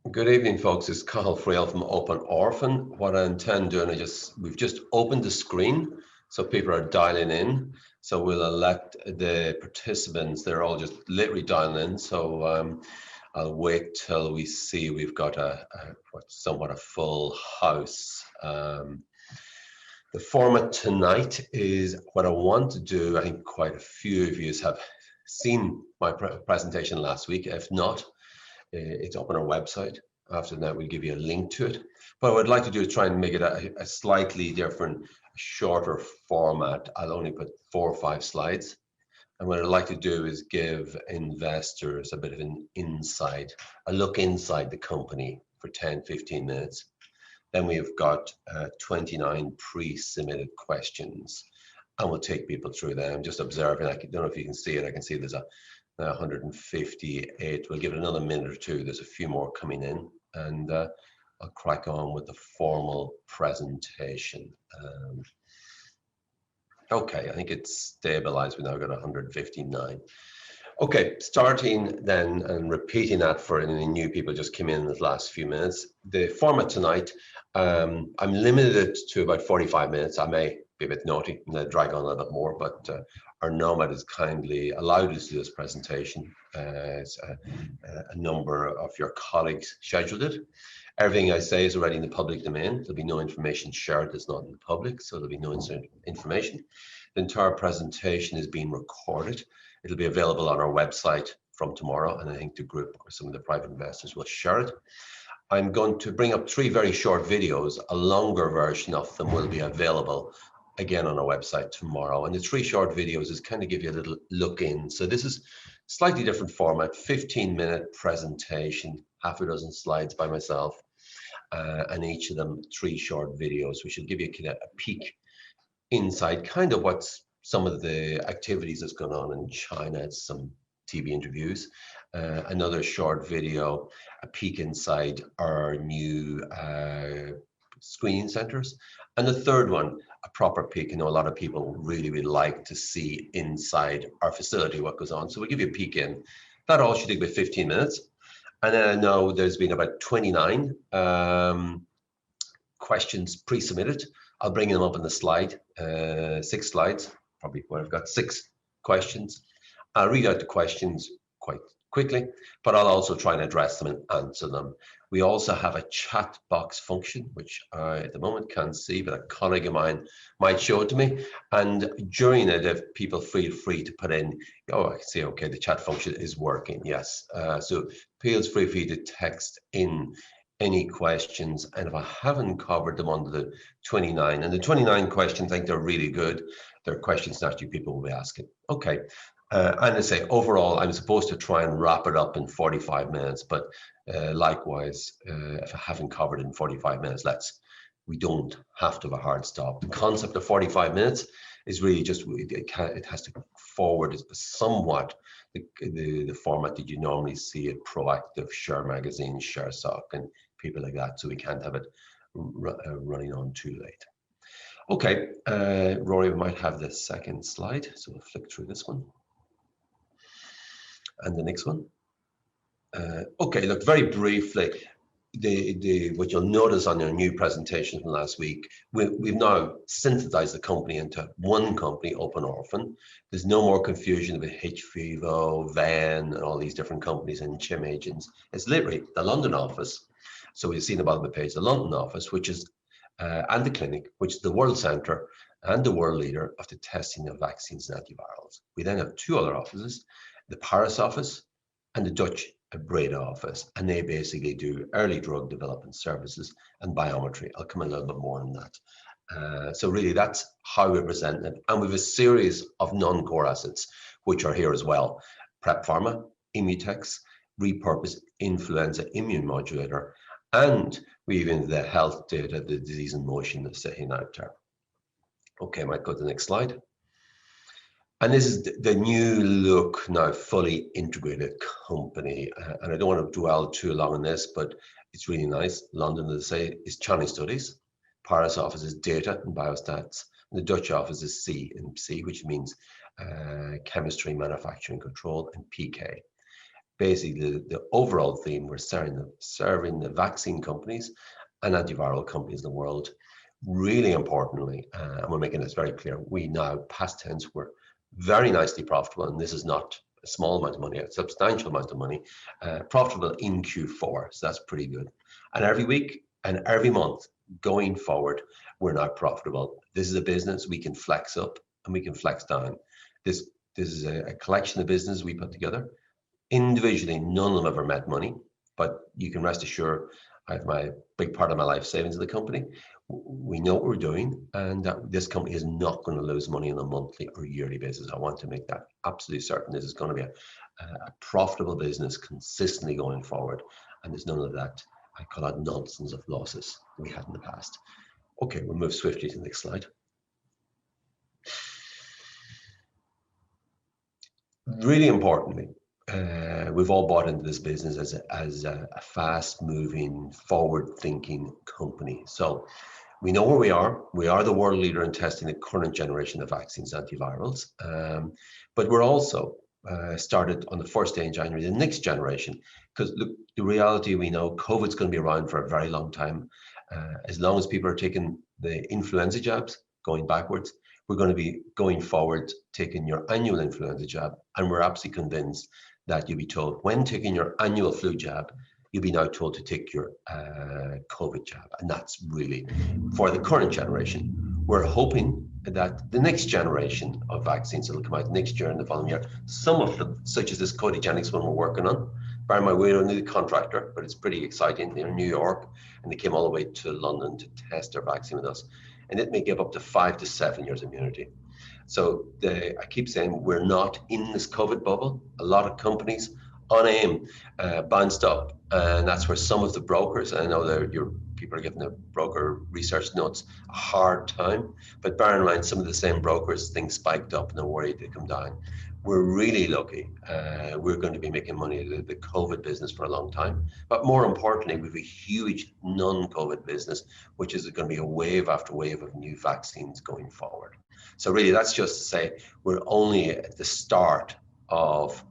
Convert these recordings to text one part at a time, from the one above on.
Good evening, folks. It's Cathal Friel from Orphan. What I intend doing is we've just opened the screen, so people are dialing in. So we'll elect the participants. They're all just literally dialing in. So I'll wait till we see we've got somewhat a full house. The format tonight is what I want to do. I think quite a few of you have seen my presentation last week. If not, it's up on our website. After that, we'll give you a link to it. But what I'd like to do is try and make it a slightly different, shorter format. I'll only put 4 or 5 slides. And what I'd like to do is give investors a bit of a look inside the company for 10, 15 minutes. Then we've got 29 pre-submitted questions, and we'll take people through them. Just observing, I don't know if you can see it. I can see there's 158. We'll give it another minute or two. There's a few more coming in, and I'll crack on with the formal presentation. Okay, I think it's stabilized. We've now got 159. Okay, starting then and repeating that for any new people just came in the last few minutes. The format tonight, I'm limited to about 45 minutes. I may be a bit naughty and drag on a little bit more, but our Nomad has kindly allowed us to do this presentation. A number of your colleagues scheduled it. Everything I say is already in the public domain. There'll be no information shared that's not in the public, so there'll be no information. The entire presentation is being recorded. It'll be available on our website from tomorrow, and I think the group or some of the private investors will share it. I'm going to bring up 3 very short videos. A longer version of them will be available again on our website tomorrow. And the 3 short videos is kind of give you a little look in. So this is slightly different format, 15-minute presentation, half a dozen slides by myself, and each of them 3 short videos, which will give you a peek inside kind of what's some of the activities that's going on in China, some TV interviews, another short video, a peek inside our new screening centers, and the third one, a proper peek. I know a lot of people really would like to see inside our facility what goes on, so we'll give you a peek in. That all should take about 15 minutes. And then I know there's been about 29 questions pre-submitted. I'll bring them up in the slide, 6 slides, probably where I've got 6 questions. I'll read out the questions quite quickly, but I'll also try and address them and answer them. We also have a chat box function, which I at the moment can't see, but a colleague of mine might show it to me. And during it, if people feel free to put in, oh, I can see, okay, the chat function is working, yes. So feel free to text in any questions, and if I haven't covered them under the 29, and the 29 questions, I think they're really good. They're questions that you people will be asking. Okay, and I say overall, I'm supposed to try and wrap it up in 45 minutes, but likewise, if I haven't covered it in 45 minutes, we don't have to have a hard stop. The concept of 45 minutes is really just, it has to forward somewhat the format that you normally see at Proactive, Share Magazine, Share Sock, and people like that, so we can't have it running on too late. Okay, Rory, we might have the second slide, so we'll flick through this one. And the next one. Okay, look, very briefly, what you'll notice on your new presentation from last week, we've now synthesized the company into one company, Open Orphan. There's no more confusion with hVivo, Van, and all these different companies and Chim Agents. It's literally the London office. So we've seen above the page, the London office, which is, and the clinic, which is the world center and the world leader of the testing of vaccines and antivirals. We then have 2 other offices, the Paris office and the Dutch Breda office, and they basically do early drug development services and biometry. I'll come a little bit more on that. So really that's how we present it. And we have a series of non-core assets, which are here as well. Prep Pharma, Immutex, repurposed influenza immune modulator, and we even the health data, the disease in motion that's sitting out there. Okay, might go to the next slide. And this is the new look, now fully integrated company. And I don't want to dwell too long on this, but it's really nice. London, as I say, is China Studies. Paris office is Data and Biostats. And the Dutch office is C, which means Chemistry, Manufacturing Control, and PK. basically the overall theme, we're serving the vaccine companies and antiviral companies in the world. Really importantly, and we're making this very clear, we now, past tense, we're very nicely profitable, and this is not a small amount of money, a substantial amount of money, profitable in Q4, so that's pretty good. And every week and every month going forward, we're now profitable. This is a business we can flex up and we can flex down. This is a collection of businesses we put together. Individually, none of them ever met money, but you can rest assured I have my big part of my life savings in the company. We know what we're doing, and that this company is not going to lose money on a monthly or yearly basis. I want to make that absolutely certain. This is going to be a profitable business consistently going forward, and there's none of that, I call it nonsense of losses we had in the past. Okay, we'll move swiftly to the next slide. Really importantly, we've all bought into this business as a fast-moving, forward-thinking company. So we know where we are. We are the world leader in testing the current generation of vaccines, antivirals. But we're also started on the first day in January, the next generation. Because look, the reality, we know COVID's going to be around for a very long time. As long as people are taking the influenza jabs, going backwards, we're going to be going forward, taking your annual influenza jab. And we're absolutely convinced that you'll be told when taking your annual flu jab, you'll be now told to take your COVID jab. And that's really for the current generation. We're hoping that the next generation of vaccines that will come out next year and the following year, some of them, such as this Codigenics one we're working on, bear in mind we're only the contractor, but it's pretty exciting. They're in New York and they came all the way to London to test their vaccine with us. And it may give up to 5 to 7 years immunity. So I keep saying we're not in this COVID bubble. A lot of companies on AIM bounced up, and that's where some of the brokers, and I know your people are giving the broker research notes a hard time, but bear in mind some of the same brokers, things spiked up and they're worried they come down. We're really lucky. We're going to be making money in the COVID business for a long time. But more importantly, we have a huge non-COVID business, which is going to be a wave after wave of new vaccines going forward. So really, that's just to say we're only at the start of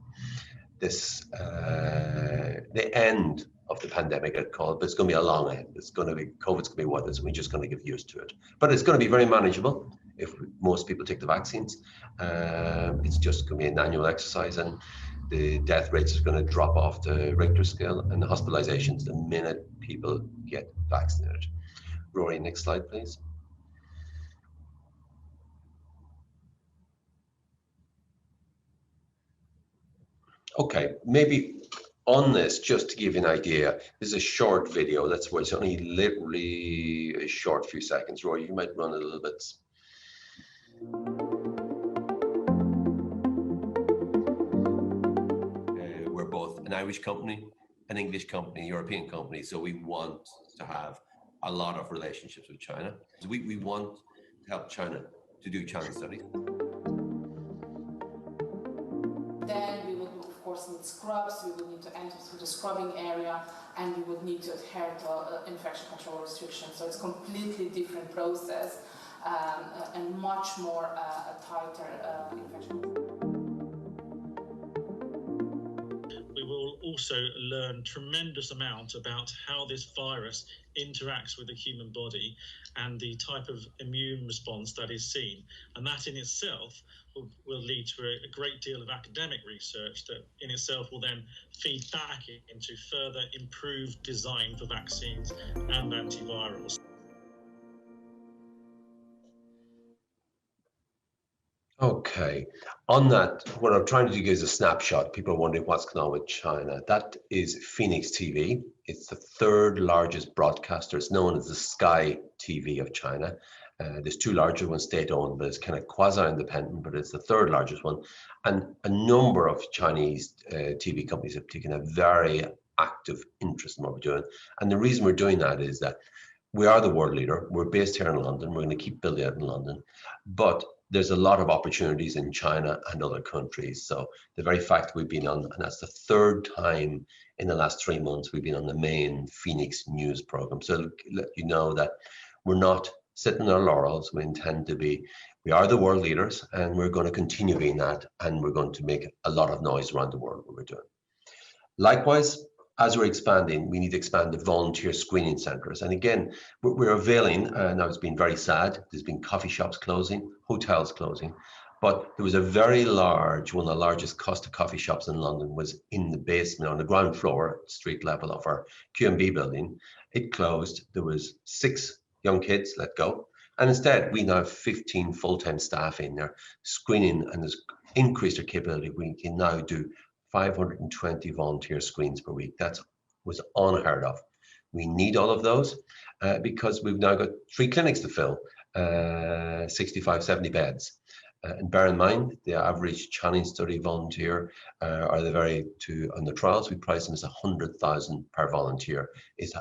this, the end of the pandemic, I'd call it, but it's going to be a long end. It's going to be, COVID's going to be with us, and we're just going to get used to it. But it's going to be very manageable if most people take the vaccines. It's just going to be an annual exercise, and the death rates are going to drop off the Richter scale, and the hospitalizations the minute people get vaccinated. Rory, next slide, please. Okay, maybe on this, just to give you an idea, this is a short video. That's why it's only literally a short few seconds. Roy, you might run it a little bit. We're both an Irish company, an English company, European company, so we want to have a lot of relationships with China. We want to help China to do China studies. Then we would, of course, need scrubs. We would need to enter through the scrubbing area, and we would need to adhere to infection control restrictions. So it's a completely different process and much more tighter infection control. We will also learn tremendous amount about how this virus interacts with the human body and the type of immune response that is seen. And that in itself will lead to a great deal of academic research that in itself will then feed back into further improved design for vaccines and antivirals. Okay, on that, what I'm trying to do is a snapshot. People are wondering what's going on with China. That is Phoenix TV. It's the third largest broadcaster. It's known as the Sky TV of China. There's two larger ones, state-owned, but it's kind of quasi-independent, but it's the third largest one. And a number of Chinese TV companies have taken a very active interest in what we're doing. And the reason we're doing that is that we are the world leader. We're based here in London. We're going to keep building out in London. But there's a lot of opportunities in China and other countries. So the very fact we've been on, and that's the third time in the last 3 months we've been on the main Phoenix news program. So let you know that we're not sitting on our laurels. We intend to be, we are the world leaders, and we're going to continue being that, and we're going to make a lot of noise around the world what we're doing. Likewise, as we're expanding, we need to expand the volunteer screening centres. And again, we're availing, now it's been very sad, there's been coffee shops closing, hotels closing, but there was a very large, one of the largest Costa coffee shops in London was in the basement on the ground floor, street level of our Q&B building. It closed, there was 6 young kids let go. And instead, we now have 15 full-time staff in there screening, and has increased our capability. We can now do 520 volunteer screens per week. That was unheard of. We need all of those because we've now got 3 clinics to fill, 65, 70 beds. And bear in mind, the average challenge study volunteer on the trials, we price them as 100,000 per volunteer is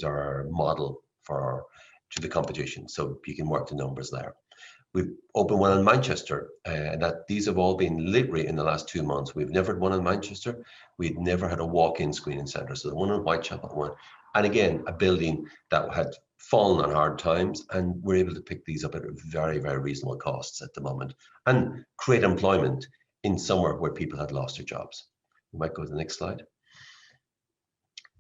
our model to the competition. So you can work the numbers there. We've opened one in Manchester, and that these have all been literally in the last 2 months. We've never had one in Manchester. We'd never had a walk-in screening centre. So the one in Whitechapel, one, and again, a building that had fallen on hard times, and we're able to pick these up at very, very reasonable costs at the moment and create employment in somewhere where people had lost their jobs. We might go to the next slide.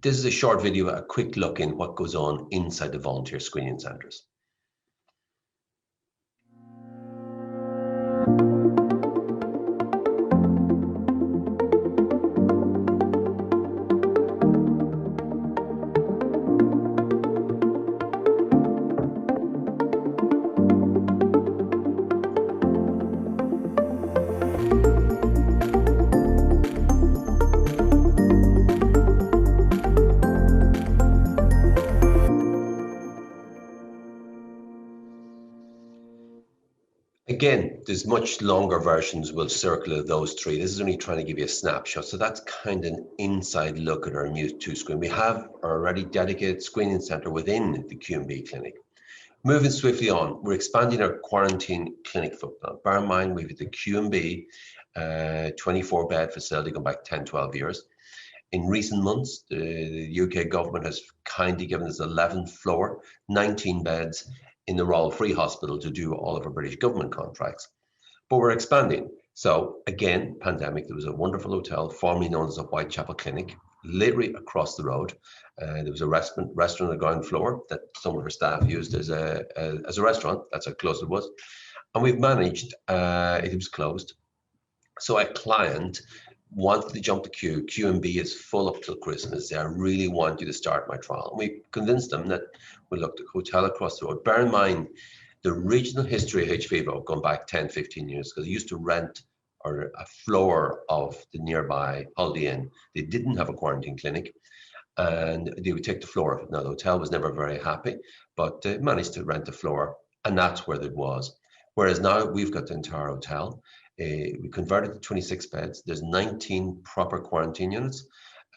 This is a short video, a quick look in what goes on inside the volunteer screening centres. Again, there's much longer versions will circle of those 3. This is only trying to give you a snapshot. So that's kind of an inside look at our Muse2 screen. We have our already dedicated screening centre within the Q&B clinic. Moving swiftly on, we're expanding our quarantine clinic footprint. Bear in mind, we've the Q&B 24-bed facility going back 10, 12 years. In recent months, the UK government has kindly given us 11th floor, 19 beds, in the Royal Free Hospital to do all of our British government contracts. But we're expanding. So again, pandemic, there was a wonderful hotel, formerly known as a Whitechapel Clinic, literally across the road. There was a restaurant on the ground floor that some of our staff used as a restaurant. That's how close it was. And we've managed, it was closed. So a client wanted to jump the queue. Q&B is full up till Christmas. I really want you to start my trial. And we convinced them that we looked at a hotel across the road. Bear in mind, the regional history of HVIVO going back 10, 15 years, because they used to rent a floor of the nearby Holiday Inn. They didn't have a quarantine clinic, and they would take the floor of it. Now, the hotel was never very happy, but they managed to rent the floor, and that's where it was. Whereas now we've got the entire hotel. We converted to 26 beds. There's 19 proper quarantine units.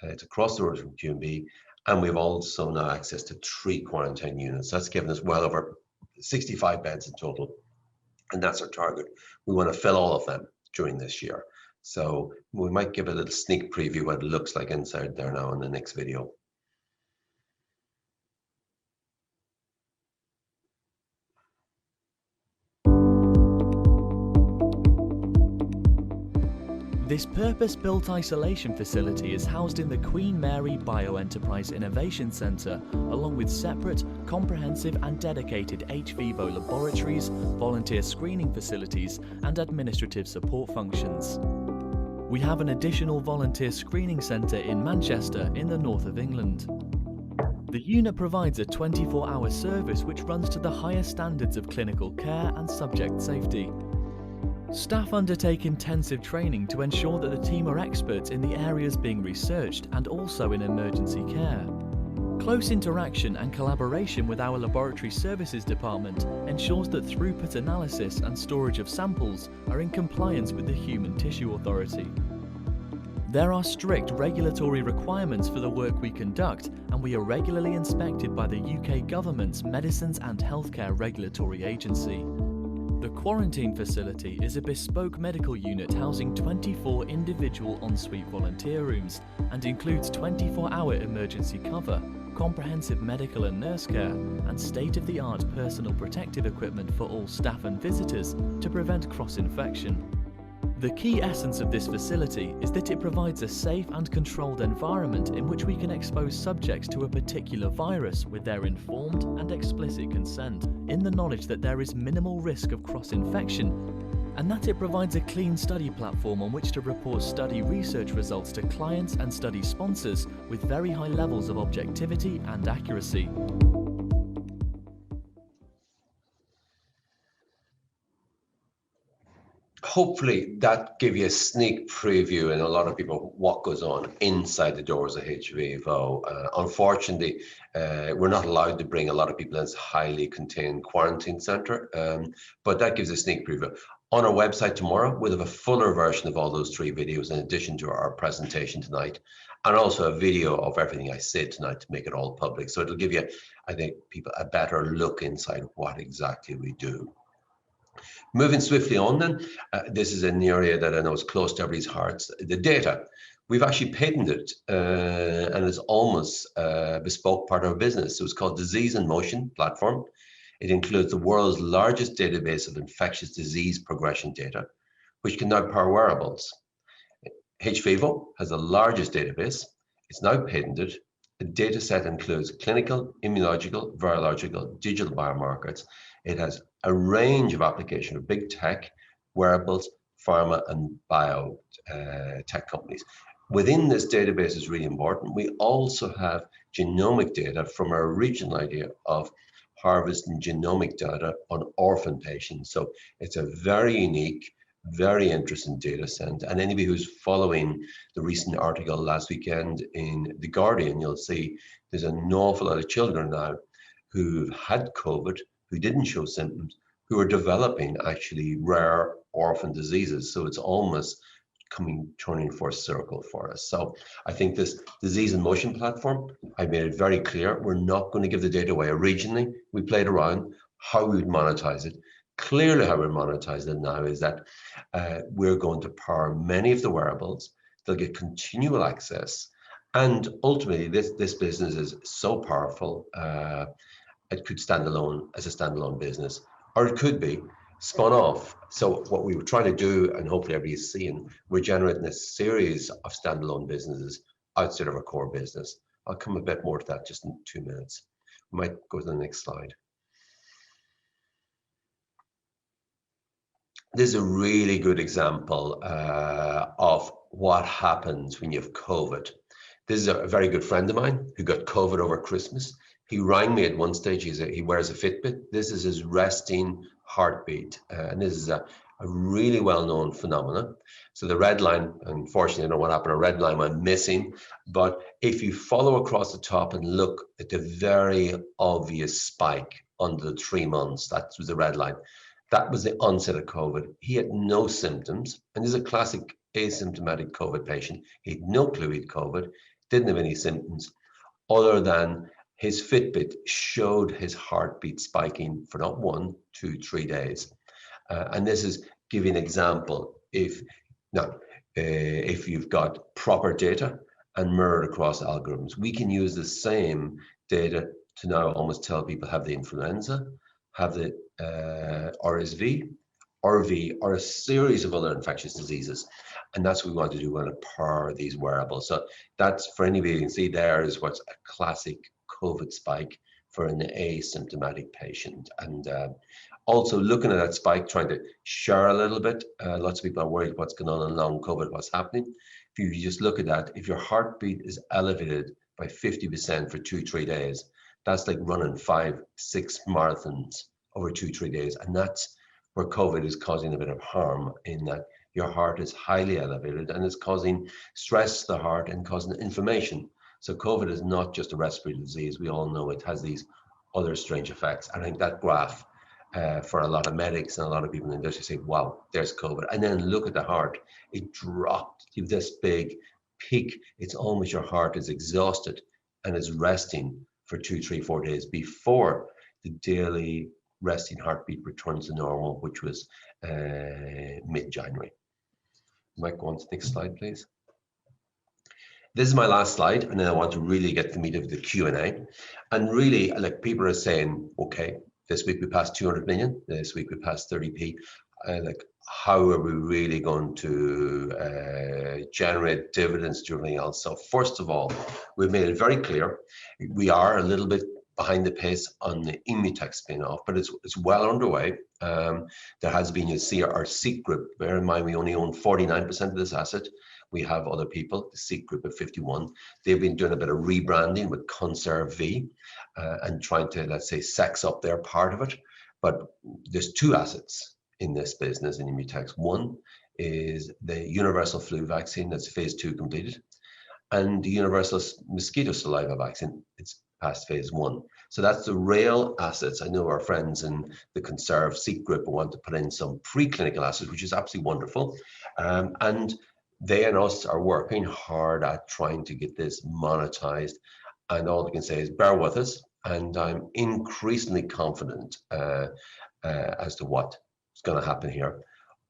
It's across the road from Q&B, and we've also now access to 3 quarantine units. That's given us well over 65 beds in total, and that's our target. We want to fill all of them during this year. So we might give a little sneak preview what it looks like inside there now in the next video. This purpose-built isolation facility is housed in the Queen Mary Bioenterprise Innovation Centre, along with separate, comprehensive and dedicated HVIVO laboratories, volunteer screening facilities and administrative support functions. We have an additional volunteer screening centre in Manchester in the north of England. The unit provides a 24-hour service which runs to the highest standards of clinical care and subject safety. Staff undertake intensive training to ensure that the team are experts in the areas being researched and also in emergency care. Close interaction and collaboration with our laboratory services department ensures that throughput analysis and storage of samples are in compliance with the Human Tissue Authority. There are strict regulatory requirements for the work we conduct, and we are regularly inspected by the UK government's Medicines and Healthcare Regulatory Agency. The quarantine facility is a bespoke medical unit housing 24 individual ensuite volunteer rooms and includes 24-hour emergency cover, comprehensive medical and nurse care, and state-of-the-art personal protective equipment for all staff and visitors to prevent cross-infection. The key essence of this facility is that it provides a safe and controlled environment in which we can expose subjects to a particular virus with their informed and explicit consent, in the knowledge that there is minimal risk of cross-infection, and that it provides a clean study platform on which to report study research results to clients and study sponsors with very high levels of objectivity and accuracy. Hopefully that gave you a sneak preview and a lot of people what goes on inside the doors of HVIVO. Unfortunately, we're not allowed to bring a lot of people in this highly contained quarantine center, but that gives a sneak preview. On our website tomorrow, we'll have a fuller version of all those 3 videos in addition to our presentation tonight, and also a video of everything I said tonight to make it all public. So it'll give you, I think, people a better look inside what exactly we do. Moving swiftly on then, this is an area that I know is close to everybody's hearts, the data. We've actually patented and it's almost a bespoke part of our business. So it's called Disease in Motion platform. It includes the world's largest database of infectious disease progression data, which can now power wearables. HVIVO has the largest database. It's now patented. The data set includes clinical, immunological, virological, digital biomarkers. It has a range of applications of big tech, wearables, pharma, and biotech companies. Within this database is really important. We also have genomic data from our original idea of harvesting genomic data on orphan patients. So it's a very unique, very interesting data set. And anybody who's following the recent article last weekend in The Guardian, you'll see there's an awful lot of children now who've had COVID, who didn't show symptoms, who are developing actually rare orphan diseases. So it's almost turning for a circle for us. So I think this Disease in Motion platform, I made it very clear, we're not going to give the data away. Originally, we played around how we would monetize it. Clearly how we're monetizing it now is that we're going to power many of the wearables. They'll get continual access. And ultimately, this business is so powerful, it could stand alone as a standalone business, or it could be spun off. So what we were trying to do, and hopefully everybody's seeing, we're generating a series of standalone businesses outside of our core business. I'll come a bit more to that just in 2 minutes. We might go to the next slide. This is a really good example of what happens when you have COVID. This is a very good friend of mine who got COVID over Christmas. He rang me at one stage. He wears a Fitbit. This is his resting heartbeat. And this is a really well-known phenomenon. So the red line, unfortunately, I don't know what happened. A red line went missing. But if you follow across the top and look at the very obvious spike under the 3 months, that was the red line. That was the onset of COVID. He had no symptoms. And this is a classic asymptomatic COVID patient. He had no clue he had COVID, didn't have any symptoms other than his Fitbit showed his heartbeat spiking for not 1, 2, 3 days. And this is giving an example. If you've got proper data and mirrored across algorithms, we can use the same data to now almost tell people have the influenza, have the RSV, RV, or a series of other infectious diseases. And that's what we want to do. We want to power these wearables. So that's, for anybody you can see there, is what's a classic COVID spike for an asymptomatic patient. And also looking at that spike, trying to share a little bit. Lots of people are worried what's going on in long COVID, what's happening. If you just look at that, if your heartbeat is elevated by 50% for 2-3 days, that's like running 5-6 marathons over 2-3 days. And that's where COVID is causing a bit of harm, in that your heart is highly elevated and is causing stress to the heart and causing inflammation. So COVID is not just a respiratory disease. We all know it has these other strange effects. I think that graph for a lot of medics and a lot of people in the industry say, wow, there's COVID. And then look at the heart. It dropped to this big peak. It's almost your heart is exhausted and is resting for 2, 3, 4 days before the daily resting heartbeat returns to normal, which was mid-January. Might go on to the next slide, please. This is my last slide, and then I want to really get the meat of the Q&A. And really, like, people are saying, okay, this week we passed 200 million, this week we passed 30p. Like, how are we really going to generate dividends to everything else? So first of all, we've made it very clear we are a little bit behind the pace on the Immutech spin-off, but it's well underway. There has been, you see, our Seek Group. Bear in mind, we only own 49% of this asset. We have other people, the Seek Group at 51. They've been doing a bit of rebranding with Conserve V and trying to, let's say, sex up their part of it. But there's two assets in this business in Immutech. One is the universal flu vaccine that's phase 2 completed, and the universal mosquito saliva vaccine, it's past phase 1. So that's the real assets. I know our friends in the Conserve Seek Group want to put in some preclinical assets, which is absolutely wonderful. And they and us are working hard at trying to get this monetized. And all I can say is bear with us. And I'm increasingly confident as to what's going to happen here.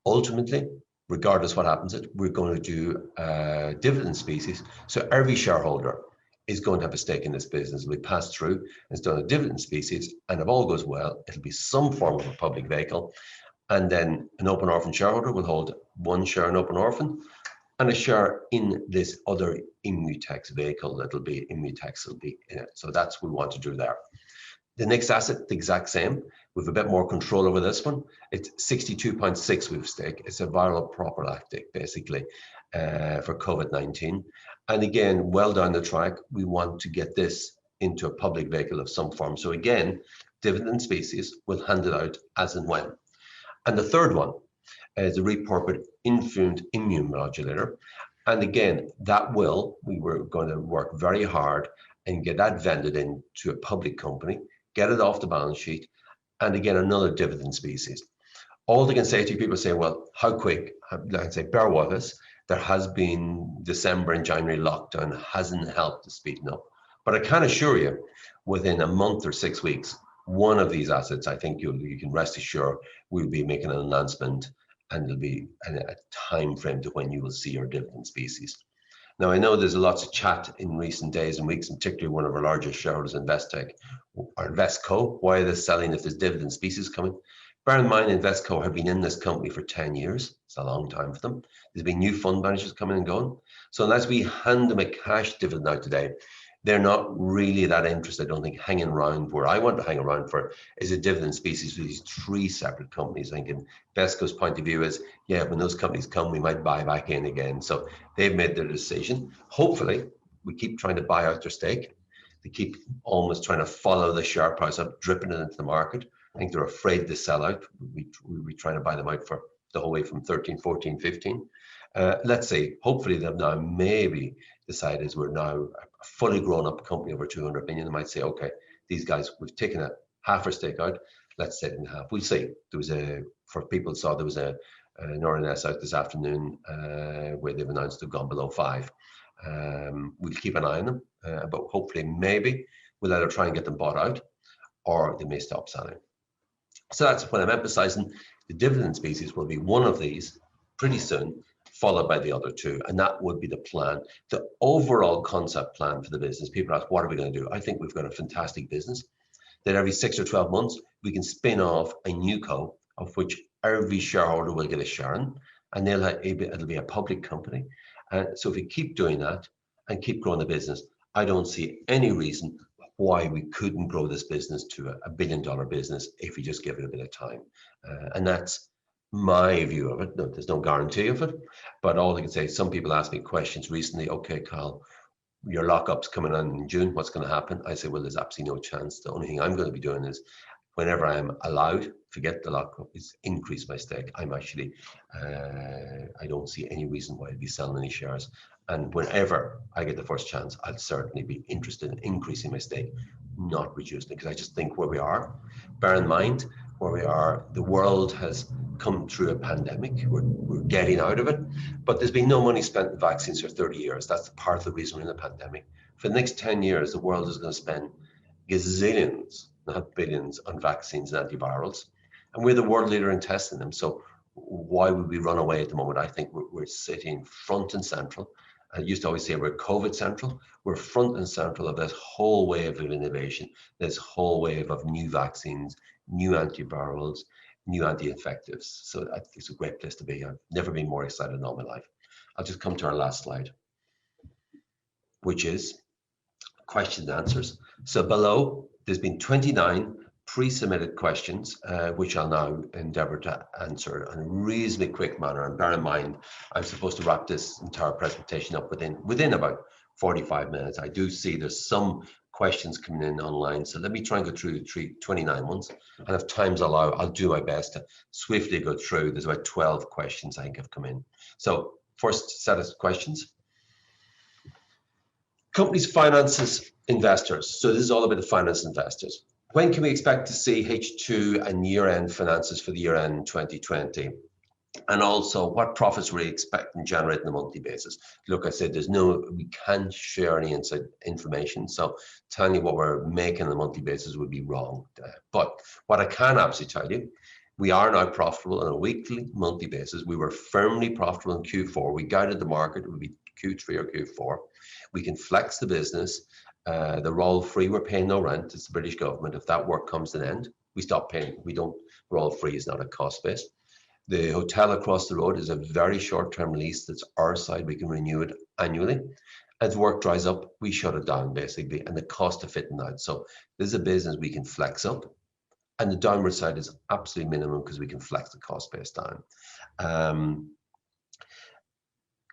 Ultimately, regardless what happens, we're going to do dividend species. So every shareholder is going to have a stake in this business. It'll be passed through, it's done a dividend species, and if all goes well, it'll be some form of a public vehicle. And then an Open Orphan shareholder will hold one share in Open Orphan and a share in this other Immutech vehicle that'll be Immutech will be in it. So that's what we want to do there. The next asset, the exact same. We have a bit more control over this one. It's 62.6 we've stake. It's a viral prophylactic, basically, for COVID-19. And again, well down the track, we want to get this into a public vehicle of some form. So again, dividend species will hand it out as and when. And the third one is a repurposed infant immune modulator. And again, we were going to work very hard and get that vended into a public company, get it off the balance sheet, and again, another dividend species. All they can say to you, people say, well, how quick? I'd say, bear with us. There has been December and January lockdown hasn't helped to speeding up. But I can assure you, within a month or 6 weeks, one of these assets, I think you can rest assured, we'll be making an announcement, and there'll be a time frame to when you will see your dividend species. Now, I know there's lots of chat in recent days and weeks, and particularly one of our largest shareholders, Investec, or Investco, why are they selling if there's dividend species coming? Bear in mind, Investco have been in this company for 10 years. It's a long time for them. There's been new fund managers coming and going. So unless we hand them a cash dividend out today, they're not really that interested, I don't think, hanging around. Where I want to hang around for is a dividend species for these three separate companies. I think in Vesco's point of view is, yeah, when those companies come, we might buy back in again. So they've made their decision. Hopefully, we keep trying to buy out their stake. They keep almost trying to follow the share price up, dripping it into the market. I think they're afraid to sell out. We're trying to buy them out for the whole way from 13, 14, 15. Let's say, hopefully they've now maybe decided we're now a fully grown up company over 200 million. They might say, okay, these guys, we've taken a half our stake out, let's set it in half. We'll see. There was for people saw there was an RNS out this afternoon where they've announced they've gone below 5. We'll keep an eye on them, but hopefully maybe we'll either try and get them bought out or they may stop selling. So that's when I'm emphasizing the dividend species will be one of these pretty soon, followed by the other two, and that would be the plan. The overall concept plan for the business, people ask, what are we going to do? I think we've got a fantastic business that every 6 or 12 months, we can spin off a new co of which every shareholder will get a share in, and it'll be a public company. So if we keep doing that and keep growing the business, I don't see any reason why we couldn't grow this business to a $1 billion business if we just give it a bit of time. And that's my view of it. No, there's no guarantee of it, but all I can say, some people asked me questions recently, okay, Carl, your lockup's coming on in June, what's going to happen? I say, well, there's absolutely no chance. The only thing I'm going to be doing is whenever I'm allowed, forget the lockup, is increase my stake. I'm actually, I don't see any reason why I'd be selling any shares. And whenever I get the first chance, I'll certainly be interested in increasing my stake, not reducing it, because I just think where we are, bear in mind, where we are, the world has come through a pandemic. We're getting out of it, but there's been no money spent in vaccines for 30 years. That's part of the reason we're in a pandemic. For the next 10 years, the world is going to spend gazillions, not billions, on vaccines and antivirals. And we're the world leader in testing them. So why would we run away at the moment? I think we're sitting front and central. I used to always say we're COVID central. We're front and central of this whole wave of innovation, this whole wave of new vaccines, new antivirals, new anti-infectives. So I think it's a great place to be. I've never been more excited in all my life. I'll just come to our last slide, which is questions and answers. So below, there's been 29 pre-submitted questions, which I'll now endeavour to answer in a reasonably quick manner. And bear in mind, I'm supposed to wrap this entire presentation up within about 45 minutes. I do see there's some questions coming in online, so let me try and go through the 29 ones. And if times allow, I'll do my best to swiftly go through. There's about 12 questions I think have come in. So first set of questions. Companies finances investors. So this is all about the finance investors. When can we expect to see H2 and year-end finances for the year-end 2020? And also, what profits we expect and generate on a monthly basis? Look, I said we can't share any inside information. So telling you what we're making on a monthly basis would be wrong. But what I can absolutely tell you, we are now profitable on a weekly, monthly basis. We were firmly profitable in Q4. We guided the market, it would be Q3 or Q4. We can flex the business. They're all free. We're paying no rent. It's the British government. If that work comes to an end, we stop paying. We're all free. It's not a cost base. The hotel across the road is a very short-term lease. That's our side. We can renew it annually. As work dries up, we shut it down basically, and the cost of fitting out. So this is a business we can flex up, and the downward side is absolutely minimum because we can flex the cost base down.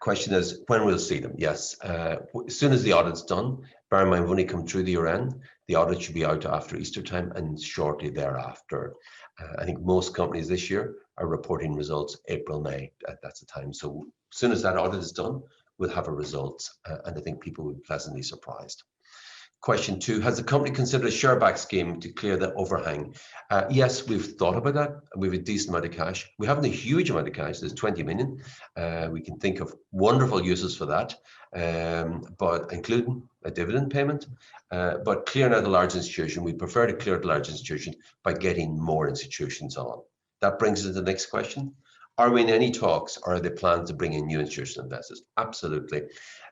Question is, when we'll see them? Yes, as soon as the audit's done. Bear in mind, we've only come through the year end. The audit should be out after Easter time and shortly thereafter. I think most companies this year are reporting results April, May. That's the time. So as soon as that audit is done, we'll have our results, and I think people will be pleasantly surprised. Question 2, has the company considered a share back scheme to clear the overhang? Yes, we've thought about that. We have a decent amount of cash. We haven't a huge amount of cash. There's 20 million. We can think of wonderful uses for that, but including a dividend payment. But clearing out a large institution, we prefer to clear out a large institution by getting more institutions on. That brings us to the next question. Are we in any talks, or are there plans to bring in new institutional investors? Absolutely.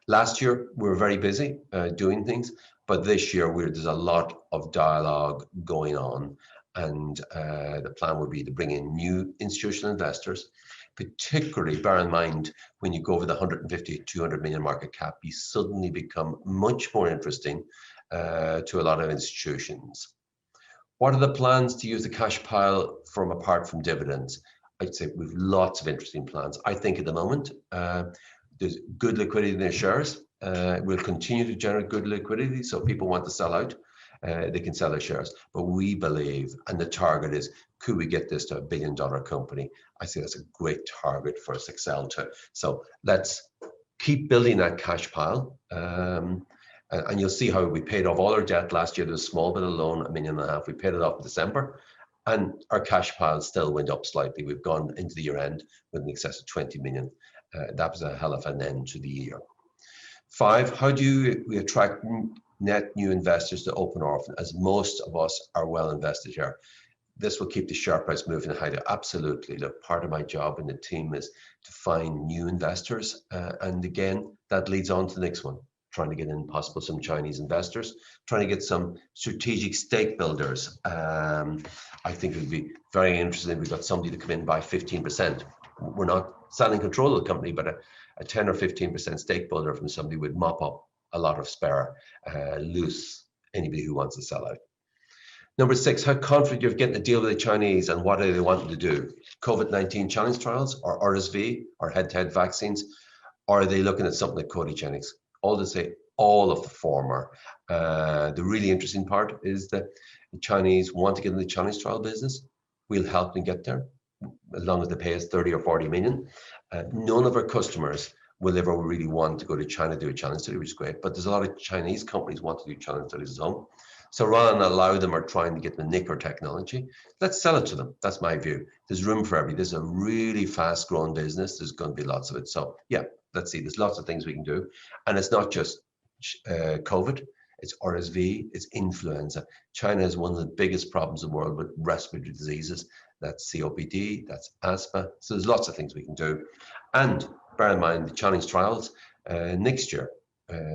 Last year, we were very busy doing things. But this year, there's a lot of dialogue going on, and the plan would be to bring in new institutional investors. Particularly, bear in mind, when you go over the 150, 200 million market cap, you suddenly become much more interesting to a lot of institutions. What are the plans to use the cash pile apart from dividends? I'd say we've lots of interesting plans. I think at the moment, there's good liquidity in their shares. We'll continue to generate good liquidity, so people want to sell out, they can sell their shares. But we believe, and the target is, could we get this to $1 billion company? I say that's a great target for us to excel to. So let's keep building that cash pile. And you'll see how we paid off all our debt last year. There was a small bit of loan, $1.5 million. We paid it off in December, and our cash pile still went up slightly. We've gone into the year end with an excess of 20 million. That was a hell of an end to the year. 5, how do we attract net new investors to open Orphan, as most of us are well invested here? This will keep the share price moving higher. Absolutely. Look, part of my job in the team is to find new investors. And again, that leads on to the next one, trying to get in possible some Chinese investors, trying to get some strategic stake builders. I think it would be very interesting if we got somebody to come in by 15%. We're not selling control of the company, but a 10 or 15% stake builder from somebody would mop up a lot of spare, loose anybody who wants to sell out. Number 6, how confident you're getting a deal with the Chinese, and what are they wanting to do? COVID-19 challenge trials, or RSV, or head-to-head vaccines? Or are they looking at something like Codegenics? All to say, all of the former. The really interesting part is that the Chinese want to get in the challenge trial business. We'll help them get there, as long as they pay us 30 or 40 million. None of our customers will ever really want to go to China to do a challenge study, which is great, but there's a lot of Chinese companies want to do challenge studies at home. So rather than allow them or trying to get the nick or technology, let's sell it to them. That's my view. There's room for everybody. This is a really fast growing business. There's going to be lots of it. So yeah, let's see. There's lots of things we can do. And it's not just COVID, it's RSV, it's influenza. China has one of the biggest problems in the world with respiratory diseases. That's COPD, that's asthma. So there's lots of things we can do. And bear in mind the challenge trials next year.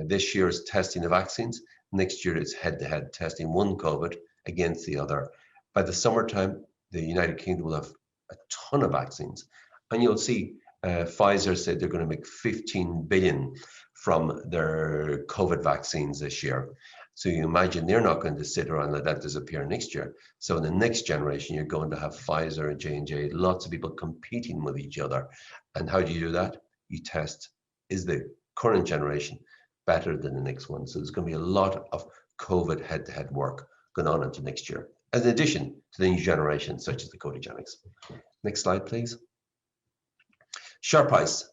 This year is testing the vaccines. Next year it's head-to-head testing one COVID against the other. By the summertime, the United Kingdom will have a ton of vaccines. And you'll see Pfizer said they're going to make 15 billion from their COVID vaccines this year. So you imagine they're not going to sit around and let that disappear next year. So in the next generation, you're going to have Pfizer and J&J, lots of people competing with each other. And how do you do that? You test, is the current generation better than the next one? So there's going to be a lot of COVID head-to-head work going on into next year, in addition to the new generation, such as the Codagenics. Next slide, please. Share price.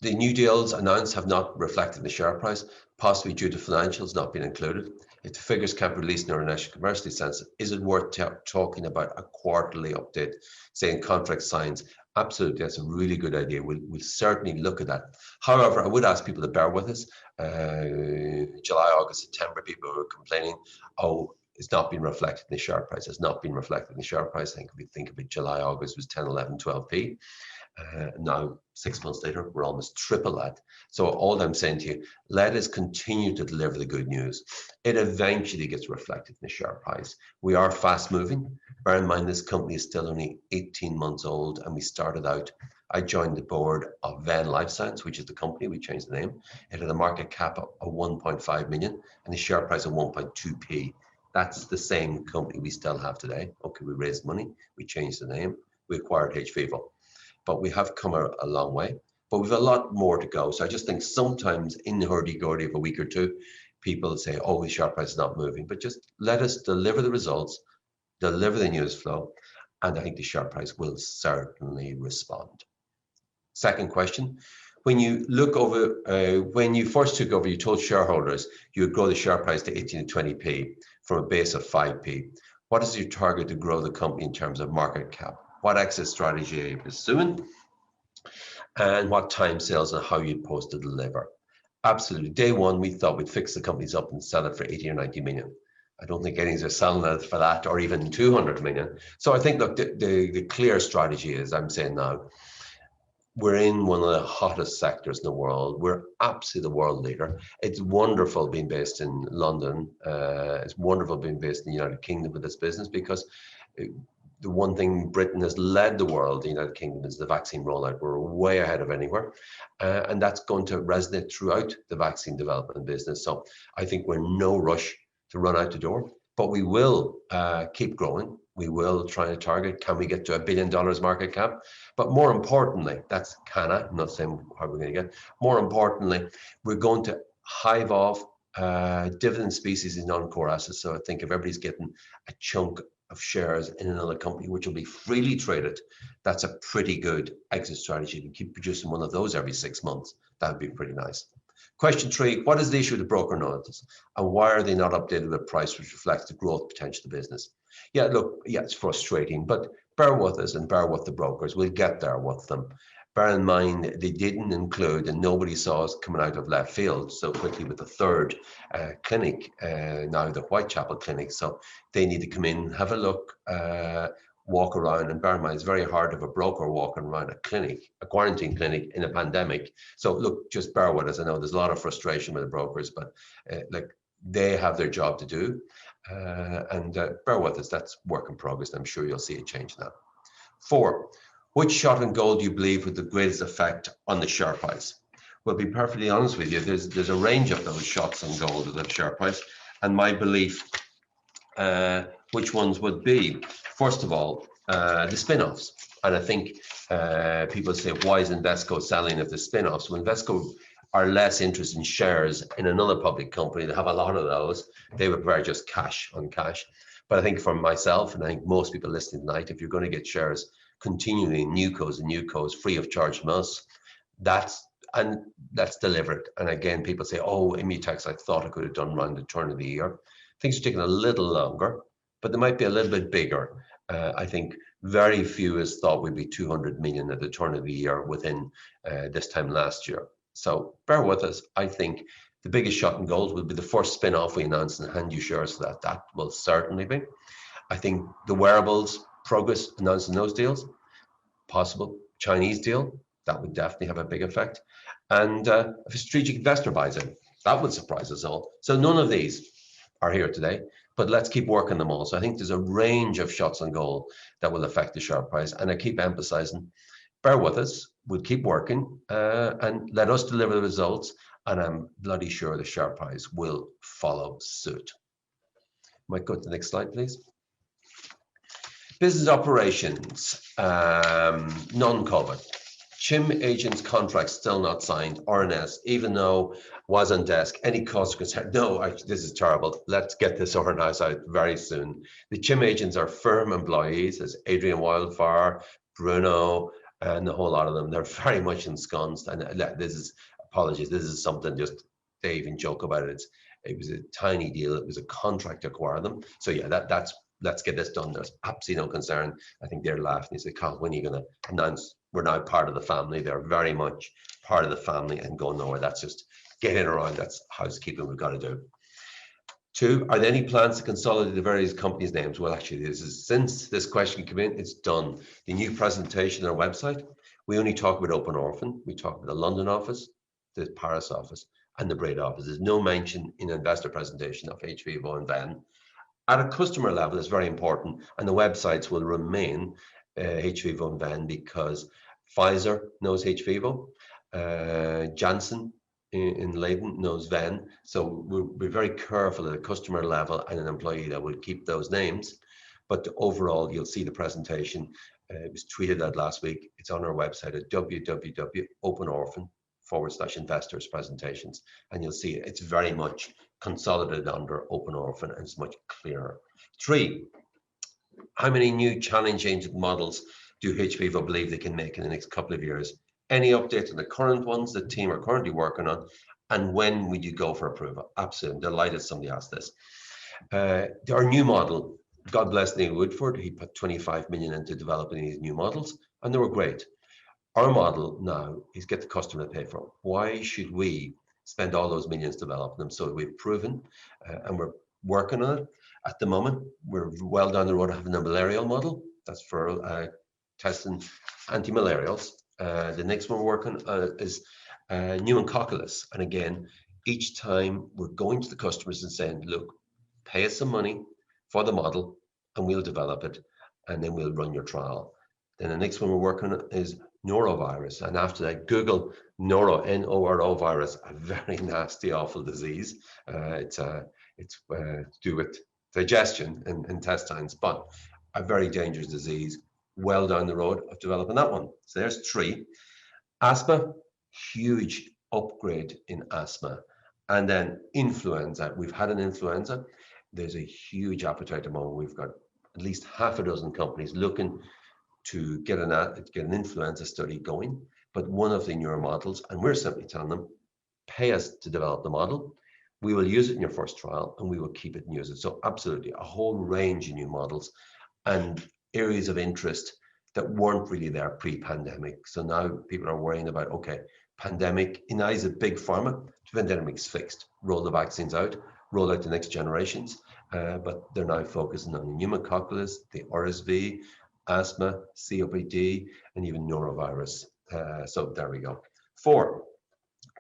The new deals announced have not reflected the share price, possibly due to financials not being included. If the figures can't be released in our initial commercially sensitive, is it worth talking about a quarterly update, saying contract signs? Absolutely, that's a really good idea. We'll certainly look at that. However, I would ask people to bear with us. July, August, September, people were complaining, oh, it's not been reflected in the share price. It's not been reflected in the share price. I think if we think of it, July, August was 10, 11, 12p. Now, 6 months later, we're almost triple that. So all I'm saying to you, let us continue to deliver the good news. It eventually gets reflected in the share price. We are fast moving. Bear in mind, this company is still only 18 months old, and we started out, I joined the board of Venn Life Science, which is the company, we changed the name. It had a market cap of 1.5 million and the share price of 1.2p. That's the same company we still have today. Okay, we raised money, we changed the name, we acquired hVivo. But we have come a long way, but we've a lot more to go. So I just think sometimes in the hurdy-gurdy of a week or two, people say, oh, the share price is not moving, but just let us deliver the results, deliver the news flow, and I think the share price will certainly respond. Second question, when you look over, when you first took over, you told shareholders you would grow the share price to 18 to 20p from a base of 5p. What is your target to grow the company in terms of market cap? What exit strategy are you pursuing, and what time sales and how you'd post to deliver? Absolutely. Day one, we thought we'd fix the companies up and sell it for 80 or 90 million. I don't think any are selling it for that, or even 200 million. So I think, look, the clear strategy is, I'm saying now, we're in one of the hottest sectors in the world. We're absolutely the world leader. It's wonderful being based in London. It's wonderful being based in the United Kingdom with this business, because the one thing Britain has led the world, the United Kingdom, is the vaccine rollout. We're way ahead of anywhere. And that's going to resonate throughout the vaccine development business. So I think we're in no rush to run out the door, but we will keep growing. We will try to target, can we get to $1 billion market cap? But more importantly, that's I'm not saying how we're going to get. More importantly, we're going to hive off dividend species in non-core assets. So I think if everybody's getting a chunk of shares in another company, which will be freely traded, that's a pretty good exit strategy. To keep producing one of those every 6 months, that would be pretty nice. Question 3, what is the issue with the broker notice, and why are they not updated with price which reflects the growth potential of the business? Yeah, look, yeah, it's frustrating, but bear with us and bear with the brokers. We'll get there with them. Bear in mind, they didn't include, and nobody saw us coming out of left field so quickly with the third clinic, now the Whitechapel clinic. So they need to come in, have a look, walk around, and bear in mind, it's very hard if a broker walking around a clinic, a quarantine clinic in a pandemic. So look, just bear with us. I know there's a lot of frustration with the brokers, but like, they have their job to do, and bear with us. That's work in progress. I'm sure you'll see a change now. 4, which shot on goal do you believe with the greatest effect on the share price? Well, to be perfectly honest with you, there's a range of those shots on goal to the share price, and my belief, which ones would be, first of all, the spin-offs. And I think people say, why is Invesco selling if the spin-offs? Well, Invesco are less interested in shares in another public company. They have a lot of those. They would prefer just cash on cash. But I think for myself, and I think most people listening tonight, if you're going to get shares continually in newcos and newcos free of charge from us, that's delivered. And again, people say, oh, Immutex, I thought I could have done around the turn of the year. Things are taking a little longer, but they might be a little bit bigger. I think very few has thought we'd be 200 million at the turn of the year within this time last year. So bear with us. I think the biggest shot in goal will be the first spin-off we announced and hand you shares for that. That will certainly be. I think the wearables progress announced in those deals, possible Chinese deal, that would definitely have a big effect. And if a strategic investor buys in, that would surprise us all. So none of these are here today, but let's keep working them all. So I think there's a range of shots on goal that will affect the share price. And I keep emphasizing, bear with us, we'll keep working and let us deliver the results. And I'm bloody sure the share price will follow suit. Might go to the next slide, please. Business operations, non-COVID. CHIM agents contract still not signed, RNS, even though was on desk, any cost concern, no, this is terrible, let's get this RNS out very soon. The CHIM agents are firm employees, as Adrian Wildfire, Bruno, and a whole lot of them. They're very much ensconced, and this is, apologies, this is something just, they even joke about it. It was a tiny deal, it was a contract to acquire them. So yeah, that's let's get this done. There's absolutely no concern. I think they're laughing. They say, Carl, when are you going to announce we're now part of the family? They're very much part of the family and going nowhere. That's just getting around. That's housekeeping we've got to do. 2, are there any plans to consolidate the various companies' names? Well, actually, since this question came in, it's done. The new presentation on our website, we only talk about Open Orphan. We talk about the London office, the Paris office, and the Breda office. There's no mention in investor presentation of hVivo and Venn. At a customer level, it's very important, and the websites will remain hVivo and Venn, because Pfizer knows hVivo, Janssen in Leiden knows Venn. So we'll be very careful at a customer level and an employee that will keep those names. But overall, you'll see the presentation. It was tweeted out last week. It's on our website at www.openorphan.com/investors presentations, and you'll see it's very much consolidated under Open Orphan, and it's much clearer. 3, how many new challenge agent models do hVivo believe they can make in the next couple of years? Any update on the current ones the team are currently working on, and when would you go for approval? Absolutely, I'm delighted somebody asked this. Our new model, God bless Neil Woodford, he put 25 million into developing these new models, and they were great. Our model now is get the customer to pay for them. Why should we spend all those millions developing them? So we've proven, and we're working on it. At the moment, we're well down the road of having a malarial model. That's for testing anti-malarials. The next one we're working on is pneumococcal. And again, each time we're going to the customers and saying, look, pay us some money for the model and we'll develop it, and then we'll run your trial. Then the next one we're working on is norovirus, and after that, Google N-O-R-O virus, a very nasty, awful disease. It's to do with digestion and intestines, but a very dangerous disease. Well down the road of developing that one. So there's 3. Asthma, huge upgrade in asthma, and then influenza. We've had an influenza. There's a huge appetite at the moment. We've got at least half a dozen companies looking to get an influenza study going, but one of the newer models, and we're simply telling them, pay us to develop the model, we will use it in your first trial, and we will keep it and use it. So absolutely, a whole range of new models and areas of interest that weren't really there pre-pandemic. So now people are worrying about, okay, pandemic, in the eyes of big pharma, the pandemic's fixed, roll the vaccines out, roll out the next generations, but they're now focusing on pneumococcal, the RSV, asthma, COPD, and even norovirus. So there we go. 4,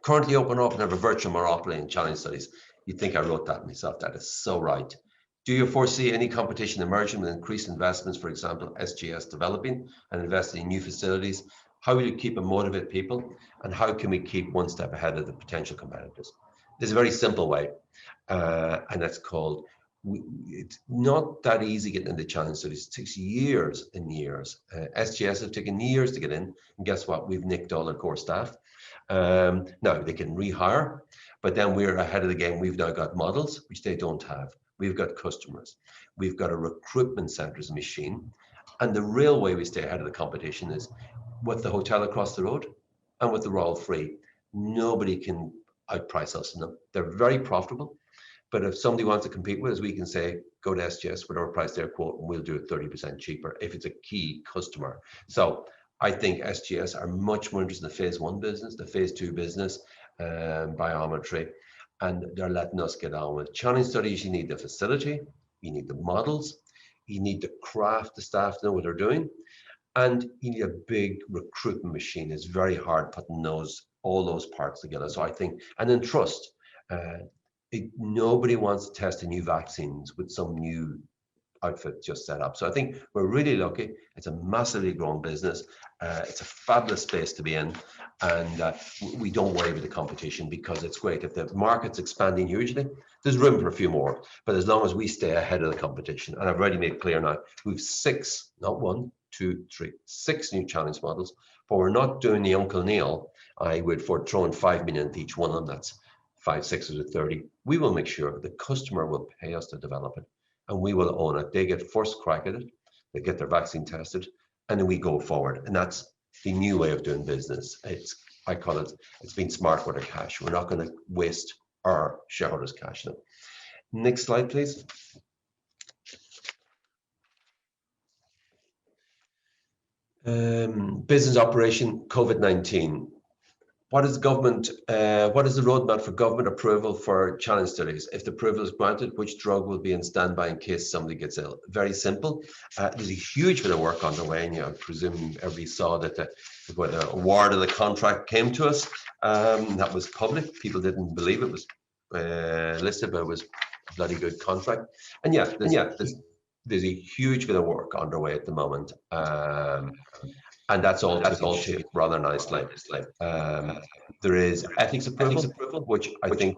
currently Open Orphan have a virtual monopoly in challenge studies. You'd think I wrote that myself. That is so right. Do you foresee any competition emerging with increased investments, for example, SGS developing and investing in new facilities? How will you keep and motivate people? And how can we keep one step ahead of the potential competitors? There's a very simple way, and that's called, it's not that easy getting into challenge studies. It takes years and years. SGS have taken years to get in, and guess what? We've nicked all their core staff. Now they can rehire, but then we're ahead of the game. We've now got models, which they don't have. We've got customers. We've got a recruitment centers machine. And the real way we stay ahead of the competition is with the hotel across the road and with the Royal Free. Nobody can outprice us in them. They're very profitable. But if somebody wants to compete with us, we can say, go to SGS, whatever price they're quoting, we'll do it 30% cheaper if it's a key customer. So I think SGS are much more interested in the phase 1 business, the phase 2 business, biometry, and they're letting us get on with challenge studies. You need the facility, you need the models, you need the craft, the staff to know what they're doing, and you need a big recruitment machine. It's very hard putting all those parts together. So I think, and then trust. Nobody wants to test a new vaccines with some new outfit just set up. So I think we're really lucky. It's a massively growing business. It's a fabulous space to be in, and we don't worry about the competition because it's great. If the market's expanding hugely, there's room for a few more, but as long as we stay ahead of the competition, and I've already made clear now, we've 6, not 1, 2, 3, 6 new challenge models, but we're not doing the Uncle Neil. I would for throwing 5 million into each one of them. That's 5, 6 or 30. We will make sure the customer will pay us to develop it, and we will own it. They get first crack at it, they get their vaccine tested, and then we go forward. And that's the new way of doing business. I call it, it's being smart with our cash. We're not going to waste our shareholders' cash now. Next slide, please. Business operation, COVID-19. What is government? What is the roadmap for government approval for challenge studies? If the approval is granted, which drug will be in standby in case somebody gets ill? Very simple. There's a huge bit of work underway, and I presume everybody saw that the award of the contract came to us. That was public. People didn't believe it was listed, but it was a bloody good contract. And there's a huge bit of work underway at the moment. And that's all shape rather nicely. There is ethics approval, which I think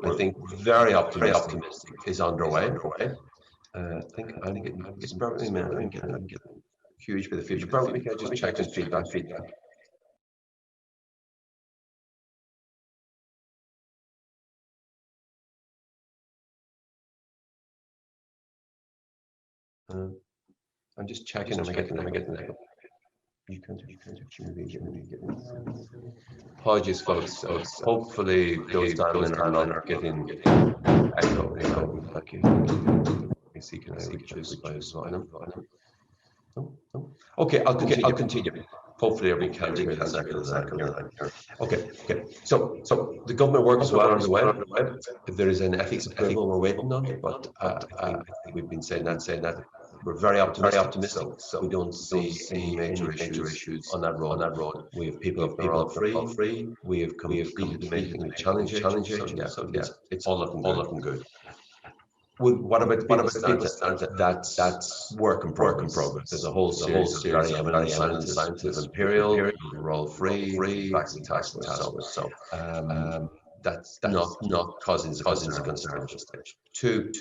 very optimistic is underway. I think I'm getting huge bit of future. But we can just check this feedback. I'm just checking. Am I getting that? You can apologies, folks. So hopefully those dialing are not getting echo. Okay. See, can I choose by volume? Okay, I'll continue. Hopefully everybody can hear the second. Okay. So the government work is well underway. If there is an ethics approval, we're waiting on it, but I think we've been saying that. We're very optimistic, so we don't see any major issues on that road. We have people are free. We have completed making the challenge. So it's all looking good. What about the standard? That's work in progress. There's a whole series of very eminent scientists, Imperial, we're all free, vaccine task. So that's not causing a concern at this stage. Two.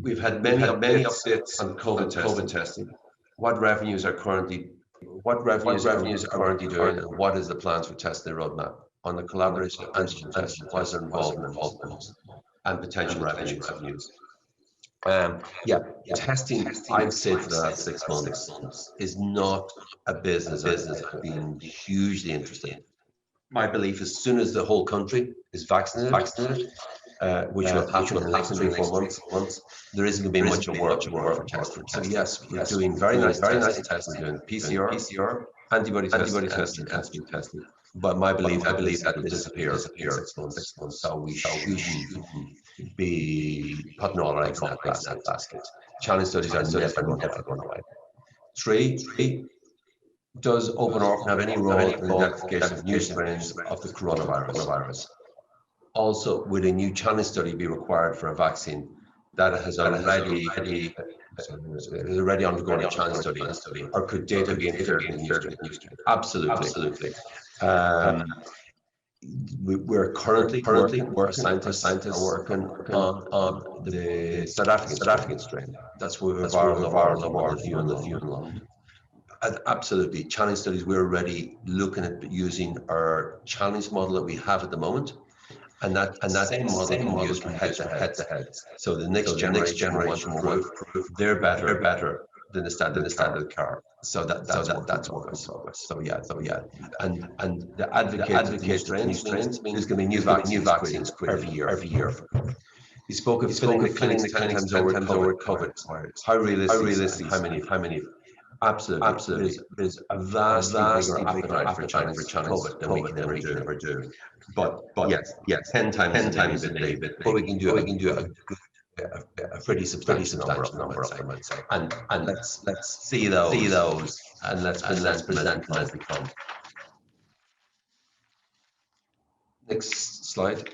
We've had many updates on COVID testing. What revenues are currently doing, and what is the plans for testing the roadmap on the collaboration of antigen testing? What is their involvement and potential revenues? Testing, I've said for the last 6 months, is not a business I've been hugely interested in. My belief, as soon as the whole country is vaccinated, which will happen in the next 3-4 months, there isn't going to be much work for testing. So yes, we're doing very nice testing. We're doing PCR, antibody testing. But my belief that will disappear in 6 months. So we shouldn't be putting all our eggs in that basket. Challenge studies are never going away. 3. Does Orphan have any role in the identification of new strains of the coronavirus? Also, would a new challenge study be required for a vaccine that has already undergone a challenge study, or could data be inferred in new strain? Absolutely. We're currently working. Scientists are working on the South African strain. That's where we're viral in the Funeral. Absolutely, challenge studies. We're already looking at using our challenge model that we have at the moment, and that same model can be used for head to head. So the next generation want to prove they're better than the standard car. So that's what we're talking. So yeah, and the advocate strains means there's going to be new vaccines every year. You spoke of filling the clinics 10 times over COVID. How realistic? How many? Absolutely. There's a vastly bigger appetite for challenge COVID than we can ever do. But yes, 10 times a day. But we can do a pretty substantial number of them, I'd say. And let's see those and let's present them as they come. Next slide.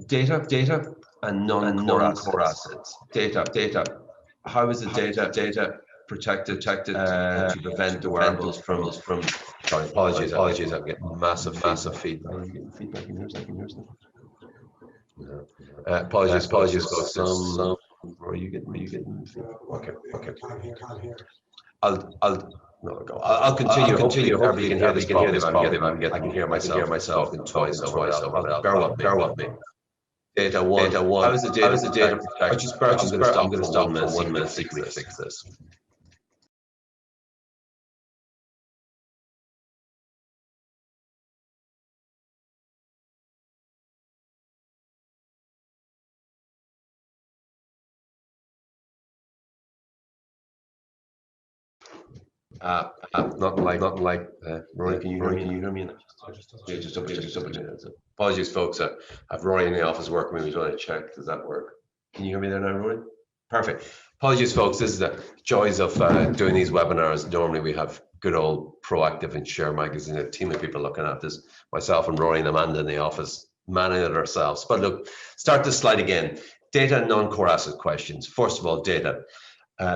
Data and non-core assets. Data. How is the data protected to prevent the wearables from? Sorry, apologies. I'm getting massive feedback. Are you getting feedback in here? I can hear stuff. No. Apologies, folks. Some. Are you getting feedback? Okay. I'll continue. Hopefully you can hear this properly. I can hear myself talking twice over it. Bear with me. Data one. How is the data protected? I'm going to stop for 1 minute to fix this. Nothing like Rory, can you hear me? Just double check. Apologies, folks. I have Rory in the office working with me. Trying to check. Does that work? Can you hear me there now, Rory? Perfect. Apologies, folks. This is the joys of doing these webinars. Normally we have good old Proactive and Share Magazine, a team of people looking at this. Myself and Rory and Amanda in the office, manning it ourselves. But look, start this slide again. Data and non-core asset questions. First of all, data.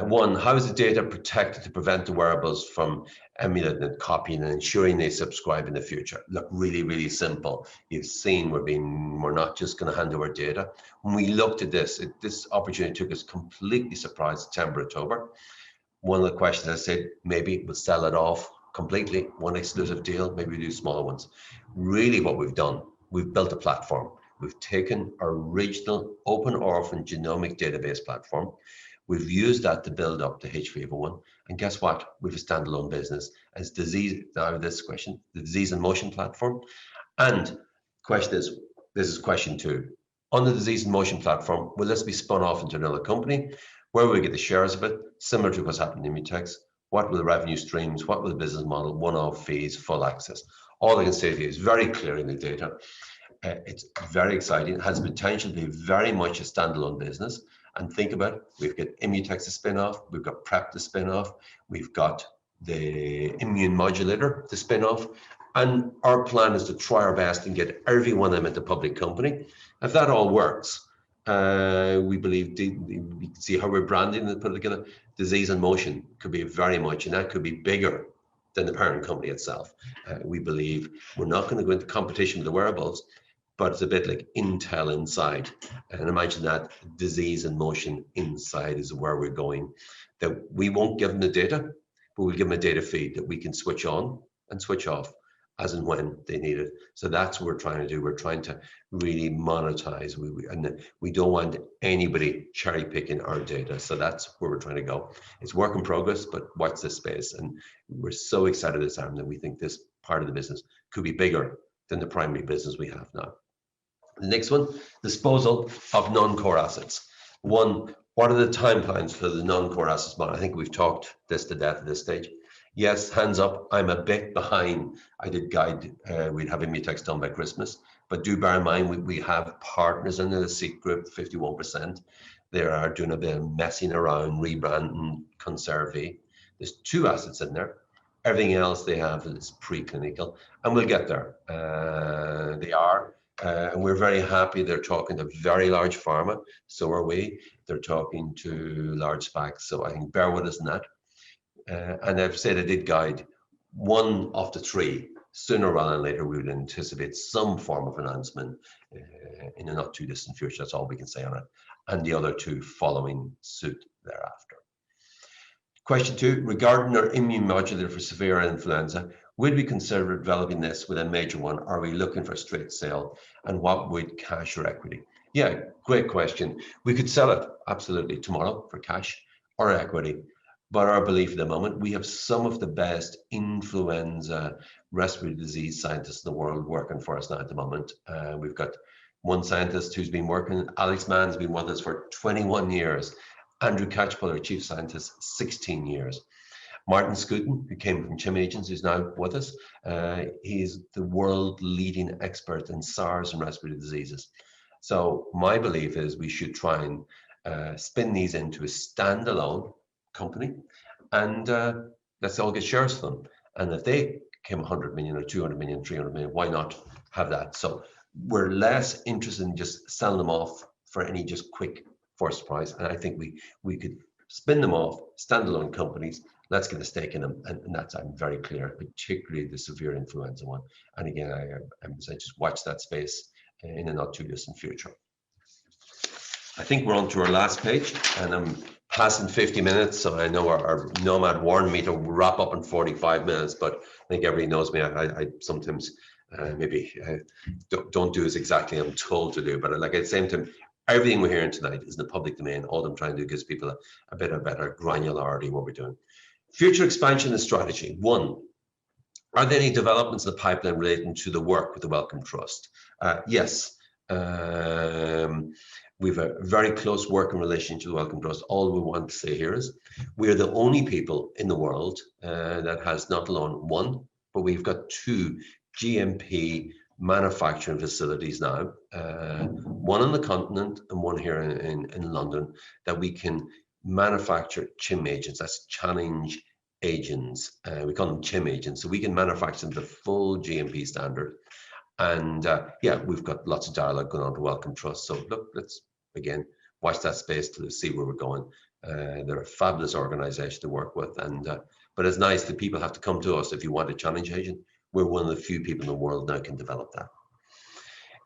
One, how is the data protected to prevent the wearables from emulating and copying and ensuring they subscribe in the future? Look, really simple. You've seen we're not just going to hand over data. When we looked at this, this opportunity took us completely surprised September, October. One of the questions I said, maybe we'll sell it off completely, one exclusive deal, maybe we do smaller ones. Really what we've done, we've built a platform. We've taken our original open orphan genomic database platform. We've used that to build up the H501, and guess what? We've a standalone business as disease. Now this question, the disease in motion platform, and question is, this is question 2. On the disease in motion platform, will this be spun off into another company? Where will we get the shares of it? Similar to what's happened in Immutex. What will the revenue streams? What will the business model? One-off fees, full access. All I can say to you is very clear in the data. It's very exciting. It has potential to be very much a standalone business. And think about it, we've got Immutex to spin off, we've got PrEP to spin off, we've got the immune modulator to spin off, and our plan is to try our best and get every one of them into public company. If that all works, we believe we can see how we're branding and put it together. Disease in motion could be very much, and that could be bigger than the parent company itself. We believe we're not going to go into competition with the wearables, but it's a bit like Intel inside. And imagine that disease in motion inside is where we're going. That we won't give them the data, but we'll give them a data feed that we can switch on and switch off as and when they need it. So that's what we're trying to do. We're trying to really monetize. And we don't want anybody cherry picking our data. So that's where we're trying to go. It's work in progress, but watch this space. And we're so excited this time that we think this part of the business could be bigger than the primary business we have now. The next one, disposal of non-core assets. One, what are the timelines for the non-core assets model? I think we've talked this to death at this stage. Yes, hands up, I'm a bit behind. I did guide, we'd have Immutex done by Christmas, but do bear in mind, we have partners in the Seek Group, 51%. They are doing a bit of messing around, rebranding, conserving. There's 2 assets in there. Everything else they have is preclinical, and we'll get there. They are. And we're very happy they're talking to very large pharma, so are we. They're talking to large SPACs, so I think bear with us in that. And I've said I did guide 1 of the 3. Sooner rather than later, we would anticipate some form of announcement in a not too distant future. That's all we can say on it. And the other 2 following suit thereafter. Question 2, regarding our immune modulator for severe influenza, would we consider developing this with a major one? Are we looking for a straight sale? And what would cash or equity? Yeah, great question. We could sell it absolutely tomorrow for cash or equity. But our belief at the moment, we have some of the best influenza respiratory disease scientists in the world working for us now at the moment. We've got one scientist who's been working, Alex Mann has been with us for 21 years. Andrew Catchpole, our chief scientist, 16 years. Martin Scooten, who came from Chim Agents, who's now with us. He's the world leading expert in SARS and respiratory diseases. So my belief is we should try and spin these into a standalone company, and let's all get shares for them. And if they came 100 million or 200 million, 300 million, why not have that? So we're less interested in just selling them off for any just quick first price. And I think we could spin them off, standalone companies. Let's get a stake in them, and that's, I'm very clear, particularly the severe influenza one. And again, I just watch that space in a not too distant future. I think we're on to our last page, and I'm passing 50 minutes, so I know our Nomad warned me to wrap up in 45 minutes, but I think everybody knows me. I sometimes maybe don't do as exactly I'm told to do, but like at the same time, everything we're hearing tonight is in the public domain. All I'm trying to do gives people a bit of better granularity in what we're doing. Future expansion and strategy. One, are there any developments in the pipeline relating to the work with the Wellcome Trust? Yes. We have a very close working relationship to the Wellcome Trust. All we want to say here is we are the only people in the world that has not alone one, but we've got 2 GMP manufacturing facilities now, one on the continent and one here in London, that we can manufacture CHIM agents. That's challenge agents. We call them CHIM agents. So we can manufacture them to full GMP standard. And yeah, we've got lots of dialogue going on to Wellcome Trust. So look, let's again watch that space to see where we're going. They're a fabulous organization to work with, and but it's nice that people have to come to us if you want a challenge agent. We're one of the few people in the world now can develop that.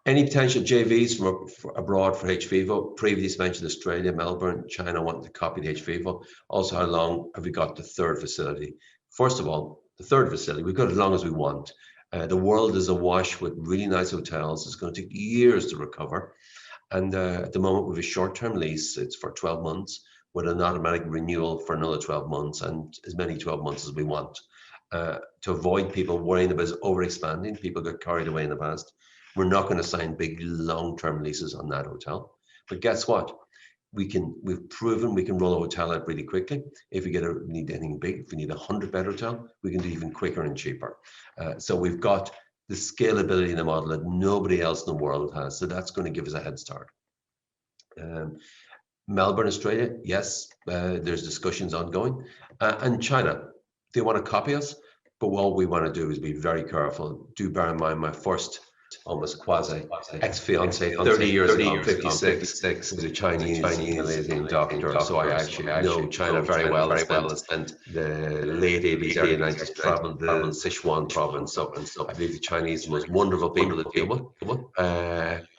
Any potential JVs from abroad for hVIVO? Previously mentioned Australia, Melbourne, China wanting to copy the hVIVO. Also, how long have we got the 3rd facility? First of all, the 3rd facility, we've got as long as we want. The world is awash with really nice hotels. It's going to take years to recover. And at the moment, we have a short-term lease. It's for 12 months with an automatic renewal for another 12 months and as many 12 months as we want. To avoid people worrying about over-expanding, people got carried away in the past. We're not going to sign big long-term leases on that hotel. But guess what? We've proven we can roll a hotel out really quickly. If we need anything big, if we need a 100-bed hotel, we can do even quicker and cheaper. So we've got the scalability in the model that nobody else in the world has. So that's going to give us a head start. Melbourne, Australia, yes, there's discussions ongoing. And China, they want to copy us, but what we want to do is be very careful. Do bear in mind my first almost quasi ex-fiance 30 years ago, 56, was a Chinese Malaysian doctor. So I actually know China very well. I spent the late 80s, early 90s traveled the Sichuan province. So I believe the Chinese are the most wonderful people to deal with.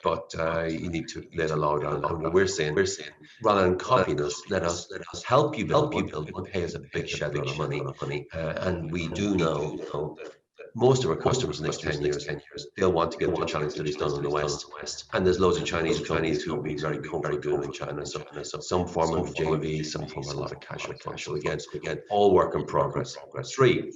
But you need to let allow down. And what we're saying, rather than copying us, let us help you build one, pay us a big shed of money. And we do know that most of our customers in the next 10 years, they'll want to get the challenge studies done in the West. And there's loads of Chinese who will be very good in China. So some form of JV, some form of a lot of cash up front. So again, all work in progress. 3.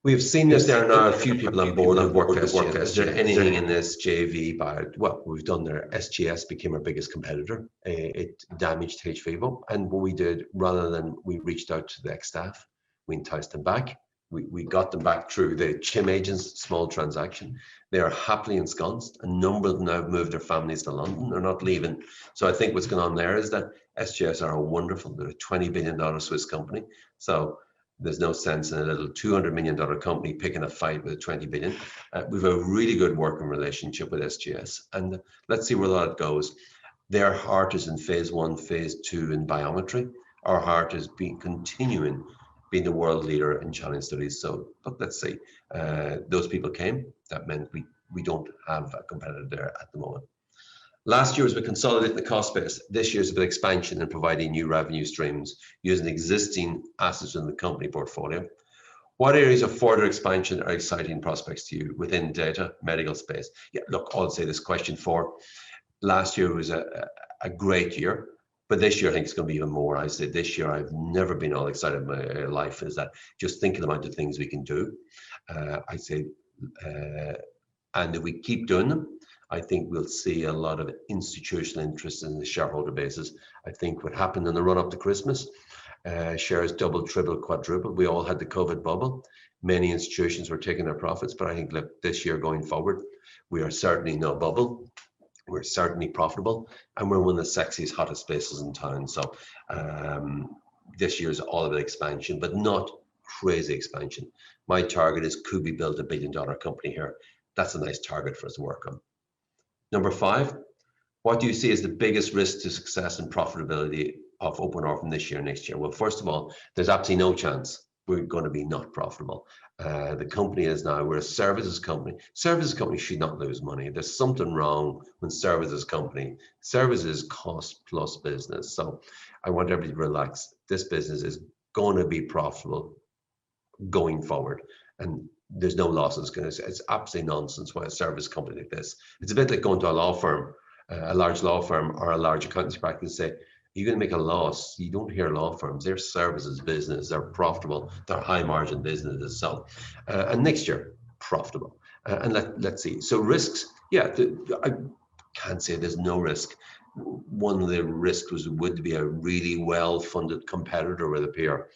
We've seen this. There are now a few people on board who work with SGS. Is there anything in this JV? Well, we've done there. SGS became our biggest competitor. It damaged hVIVO. And what we did, rather than we reached out to the ex-staff, we enticed them back. We got them back through the CHIM agents, small transaction. They are happily ensconced. A number of them now have moved their families to London. They're not leaving. So I think what's going on there is that SGS are wonderful. They're a $20 billion Swiss company. So there's no sense in a little $200 million company picking a fight with a 20 billion. We have a really good working relationship with SGS. And let's see where that goes. Their heart is in phase 1, phase 2 in biometry. Our heart is continuing being the world leader in challenge studies. So look, let's see. Those people came. That meant we don't have a competitor there at the moment. Last year was we consolidated the cost base. This year's about expansion and providing new revenue streams using existing assets in the company portfolio. What areas of further expansion are exciting prospects to you within data, medical space? Yeah, look, I'll say this question for last year was a great year. But this year, I think it's going to be even more. I said this year, I've never been all excited in my life. Is that just thinking about the things we can do? I say, and if we keep doing them, I think we'll see a lot of institutional interest in the shareholder basis. I think what happened in the run up to Christmas, shares doubled, tripled, quadrupled. We all had the COVID bubble. Many institutions were taking their profits, but I think look, this year going forward, we are certainly no bubble. We're certainly profitable, and we're one of the sexiest, hottest places in town. So this year is all about expansion, but not crazy expansion. My target is, could we build $1 billion company here? That's a nice target for us to work on. Number 5, what do you see as the biggest risk to success and profitability of Open Orphan this year, next year? Well, first of all, there's absolutely no chance we're going to be not profitable. The company is now, we're a services company. Services companies should not lose money. There's something wrong when services cost plus business. So I want everybody to relax. This business is going to be profitable going forward. And there's no losses. It's absolutely nonsense why a service company like this. It's a bit like going to a law firm, a large law firm or a large accountancy practice, say, you're going to make a loss. You don't hear law firms. They're services business. They're profitable. They're high margin businesses. So, and next year, profitable. And let's see. So risks, yeah, I can't say there's no risk. One of the risks would be a really well-funded competitor with a peer.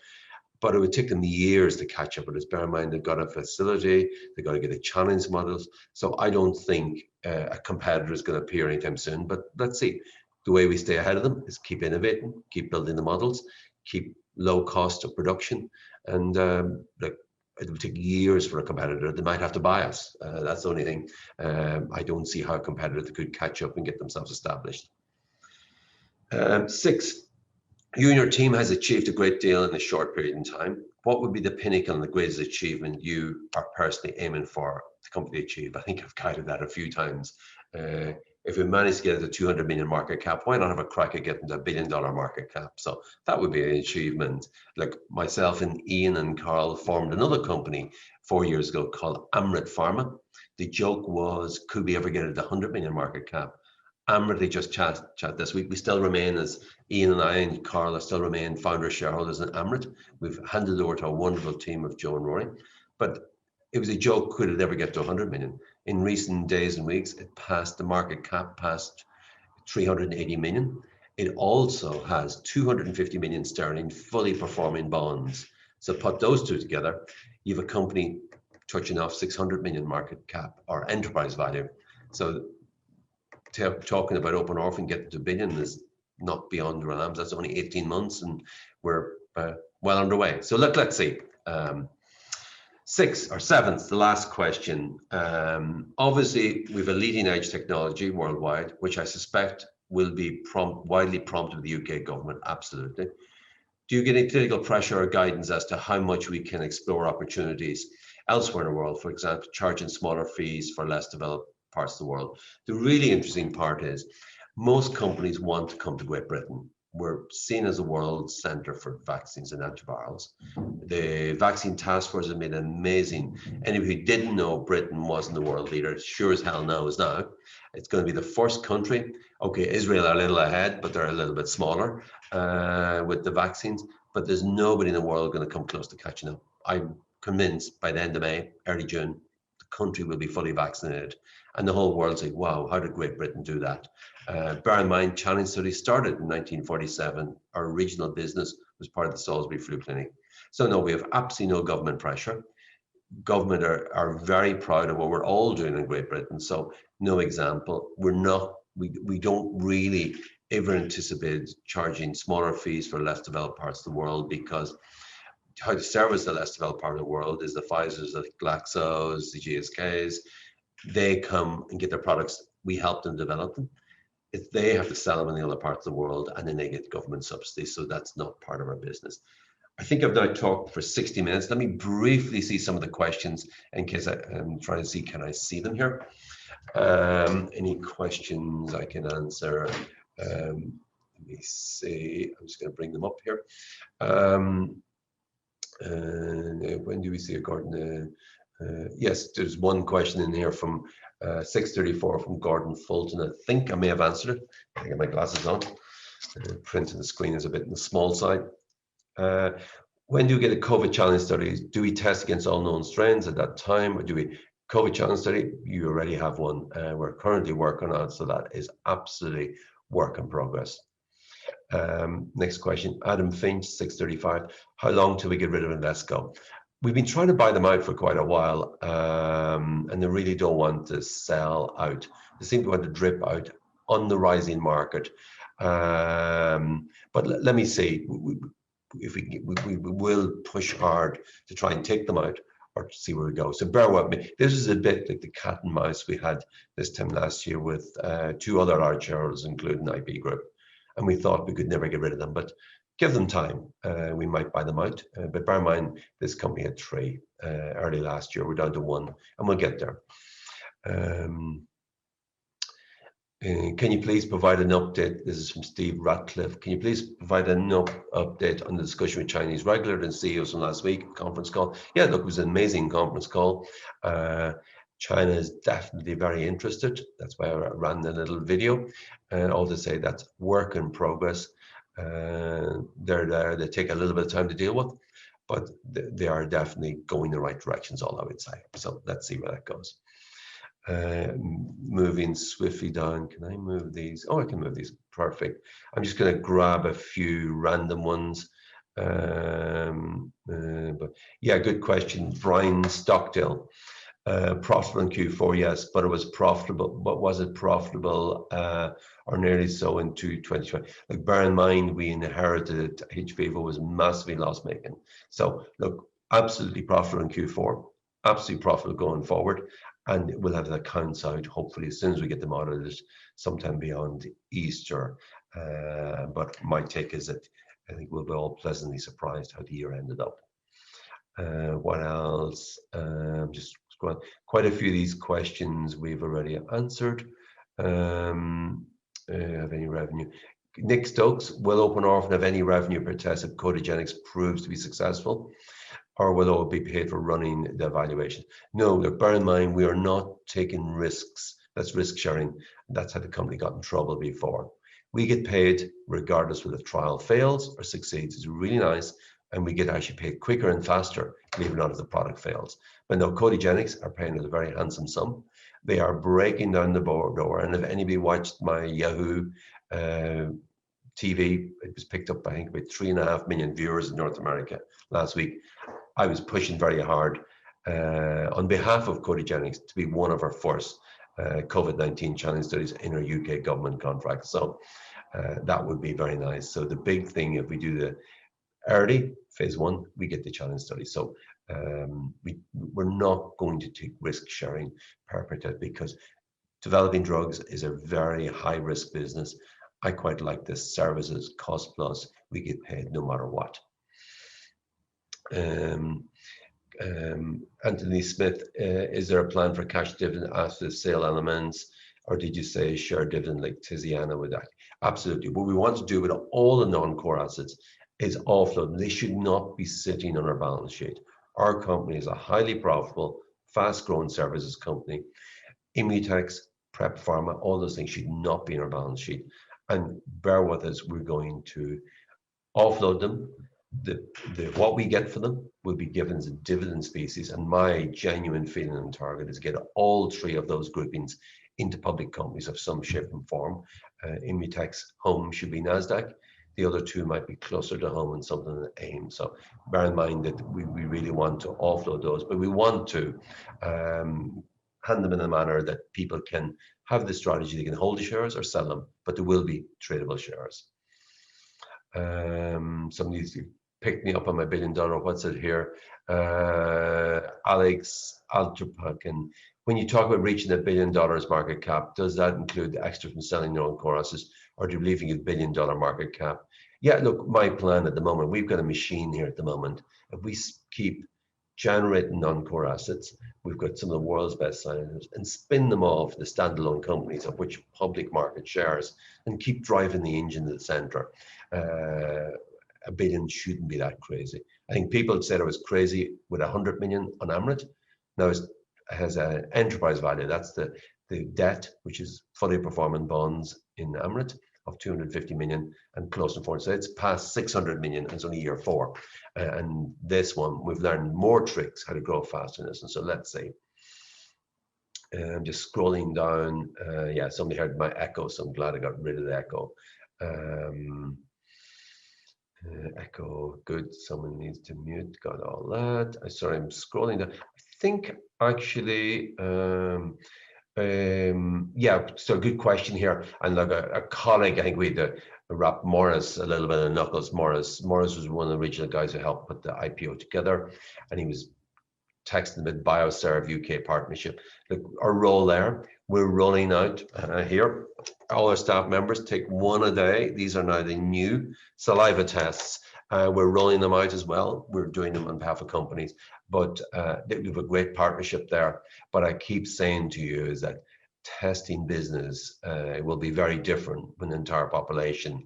But it would take them years to catch up with us. Bear in mind, they've got a facility, they've got to get a challenge models. So I don't think a competitor is going to appear anytime soon, but let's see. The way we stay ahead of them is keep innovating, keep building the models, keep low cost of production. And like, it would take years for a competitor. They might have to buy us. That's the only thing. I don't see how a competitor could catch up and get themselves established. 6, you and your team has achieved a great deal in a short period in time. What would be the pinnacle and the greatest achievement you are personally aiming for the company to achieve? I think I've guided that a few times. If we manage to get to 200 million market cap, why not have a crack at getting to $1 billion market cap? So that would be an achievement. Like myself and Ian and Carl formed another company 4 years ago called Amrit Pharma. The joke was, could we ever get it to 100 million market cap? Amrit, they just chat this week. We still remain, as Ian and I and Carl still remain founder shareholders in Amrit. We've handed over to a wonderful team of Joe and Rory. But it was a joke, could it ever get to 100 million? In recent days and weeks, it passed, the market cap past 380 million. It also has 250 million sterling fully performing bonds. So put those two together, you have a company touching off 600 million market cap or enterprise value. So talking about Open Orphan getting to $1 billion is not beyond the realms. That's only 18 months and we're well underway. So let's see. 6th or 7th, the last question. Obviously, we have a leading edge technology worldwide, which I suspect will be widely prompted with the UK government, absolutely. Do you get any political pressure or guidance as to how much we can explore opportunities elsewhere in the world, for example, charging smaller fees for less developed parts of the world? The really interesting part is most companies want to come to Great Britain. We're seen as a world center for vaccines and antivirals. The Vaccine Task Force has made an amazing, anybody who didn't know Britain wasn't the world leader, sure as hell knows now. It's going to be the first country. Okay, Israel are a little ahead, but they're a little bit smaller with the vaccines, but there's nobody in the world going to come close to catching up. I'm convinced by the end of May, early June, the country will be fully vaccinated. And the whole world's like, wow, how did Great Britain do that? Bear in mind, challenge studies started in 1947. Our regional business was part of the Salisbury Flu Clinic. So no, we have absolutely no government pressure. Government are very proud of what we're all doing in Great Britain. So no example, we don't really ever anticipate charging smaller fees for less developed parts of the world, because how to service the less developed part of the world is the Pfizers, the Glaxos, the GSKs. They come and get their products. We help them develop them. If they have to sell them in the other parts of the world, and then they get government subsidies. So that's not part of our business. I think I've now talked for 60 minutes. Let me briefly see some of the questions in case I'm trying to see, can I see them here? Any questions I can answer? Let me see, I'm just going to bring them up here. When do we see a Gordon? Yes, there's one question in here from 634 from Gordon Fulton. I think I may have answered it. I get my glasses on. Print on the screen is a bit on the small side. When do you get a COVID challenge study? Do we test against all known strains at that time, or do we COVID challenge study? You already have one. We're currently working on it, so that is absolutely work in progress. Next question, Adam Finch, 635. How long till we get rid of Invesco? We've been trying to buy them out for quite a while, and they really don't want to sell out. They seem to want to drip out on the rising market. But let me see. If we will push hard to try and take them out. or to see where we go. So bear with me. This is a bit like the cat and mouse we had this time last year with 2 other large shareholders, including IP Group. And we thought we could never get rid of them, but give them time. We might buy them out. But bear in mind, this company had 3 early last year. We're down to 1, and we'll get there. Can you please provide an update? This is from Steve Ratcliffe. Can you please provide an update on the discussion with Chinese regulators and CEOs from last week, conference call? Yeah, look, it was an amazing conference call. China is definitely very interested. That's why I ran the little video. And all to say that's work in progress. They're there. They take a little bit of time to deal with, but they are definitely going the right directions, all I would say. So let's see where that goes. Moving swiftly down. Can I move these? Oh, I can move these. Perfect. I'm just going to grab a few random ones. But yeah, good question. Brian Stockdale. Profitable in Q4, yes, but it was profitable. But was it profitable or nearly so in 2020? Like, bear in mind, we inherited hVIVO was massively loss-making. So look, absolutely profitable in Q4, absolutely profitable going forward. And we'll have the accounts out, hopefully, as soon as we get them audited, sometime beyond Easter. But my take is that I think we'll be all pleasantly surprised how the year ended up. What else? Just scrolling. Quite a few of these questions we've already answered. Have any revenue? Nick Stokes, will Open Orphan have any revenue per test if Codigenics proves to be successful? Or will it be paid for running the evaluation? No, look, bear in mind, we are not taking risks. That's risk sharing. That's how the company got in trouble before. We get paid regardless whether the trial fails or succeeds. It's really nice. And we get actually paid quicker and faster, believe it or not, if the product fails. But no, Codigenics are paying us a very handsome sum. They are breaking down the door. And if anybody watched my Yahoo TV, it was picked up, I think, with 3.5 million viewers in North America last week. I was pushing very hard on behalf of Codigenics to be one of our first COVID-19 challenge studies in our UK government contract. So that would be very nice. So the big thing, if we do the early phase 1, we get the challenge study. So we're not going to take risk sharing per test because developing drugs is a very high risk business. I quite like this services cost plus. We get paid no matter what. Anthony Smith, is there a plan for cash dividend after the sale elements, or did you say share dividend like Tiziana with that? Absolutely. What we want to do with all the non-core assets is offload them. They should not be sitting on our balance sheet. Our company is a highly profitable, fast-growing services company. Immutex, Prep Pharma, all those things should not be in our balance sheet. And bear with us, we're going to offload them. What we get for them will be given as a dividend species, and my genuine feeling and target is get all 3 of those groupings into public companies of some shape and form. Immutex home should be NASDAQ. The other 2 might be closer to home and something that AIM. So bear in mind that we really want to offload those, but we want to hand them in a manner that people can have the strategy. They can hold the shares or sell them, but there will be tradable shares. Somebody's picked me up on my $1 billion. What's it here? Alex Altrapakin. When you talk about reaching $1 billion market cap, does that include the extra from selling your own core assets, or do you believe you get $1 billion market cap? Yeah, look, my plan at the moment, we've got a machine here at the moment. If we keep generating non-core assets, we've got some of the world's best scientists, and spin them off the standalone companies of which public market shares, and keep driving the engine to the center. $1 billion shouldn't be that crazy. I think people said it was crazy with 100 million on Amrit. Now it has an enterprise value. That's the debt, which is fully performing bonds in Amrit of 250 million and close to 400. So it's past 600 million and it's only year 4. And this one, we've learned more tricks how to grow faster in this. And so let's see. I'm just scrolling down. Yeah, somebody heard my echo, so I'm glad I got rid of the echo. Echo, good. Someone needs to mute. Got all that. Sorry, I'm scrolling down. I think actually, yeah. So good question here. And like a colleague, I think we had to wrap Morris a little bit of knuckles. Morris was one of the original guys who helped put the IPO together, and he was texting about BioServe UK partnership. Look, our role there, we're rolling out here. All our staff members take one a day. These are now the new saliva tests. We're rolling them out as well. We're doing them on behalf of companies, but we have a great partnership there. But I keep saying to you is that testing business will be very different when the entire population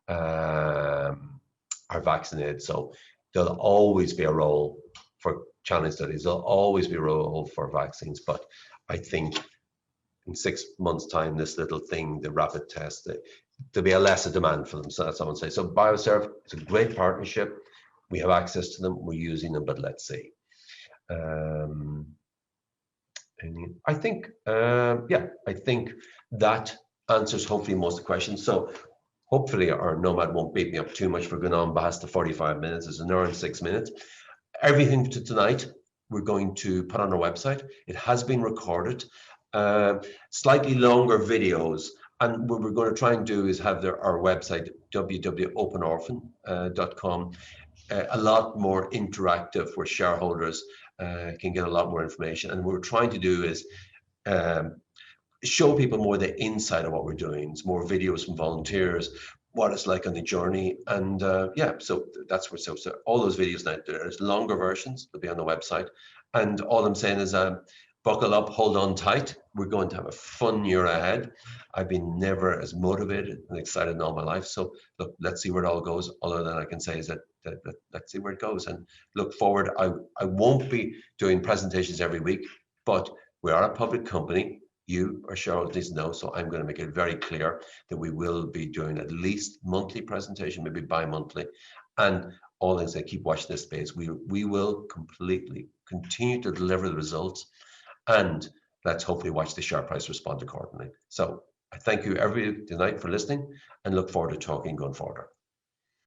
are vaccinated. So there'll always be a role for challenge studies. There'll always be a role for vaccines. But I think in 6 months' time, this little thing, the rapid test, there'll be a lesser demand for them. So that's what I would say. So BioServe, it's a great partnership. We have access to them. We're using them, but let's see. I think, I think that answers hopefully most of the questions. So hopefully our Nomad won't beat me up too much for going on past the 45 minutes. It's an hour and 6 minutes. Everything to tonight, we're going to put on our website. It has been recorded, slightly longer videos. And what we're going to try and do is have our website, www.openorphan.com, a lot more interactive where shareholders can get a lot more information. And what we're trying to do is show people more the inside of what we're doing. It's more videos from volunteers, what it's like on the journey. And so that's where, so all those videos now, there's longer versions, they'll be on the website. And all I'm saying is buckle up, hold on tight. We're going to have a fun year ahead. I've been never as motivated and excited in all my life. So look, let's see where it all goes. All that I can say is that let's see where it goes and look forward. I won't be doing presentations every week, but we are a public company. You, our shareholders, need to know. So I'm going to make it very clear that we will be doing at least monthly presentation, maybe bi-monthly. And all things, I keep watching this space. We will completely continue to deliver the results, and let's hopefully watch the share price respond accordingly. So I thank you every tonight for listening and look forward to talking going forward.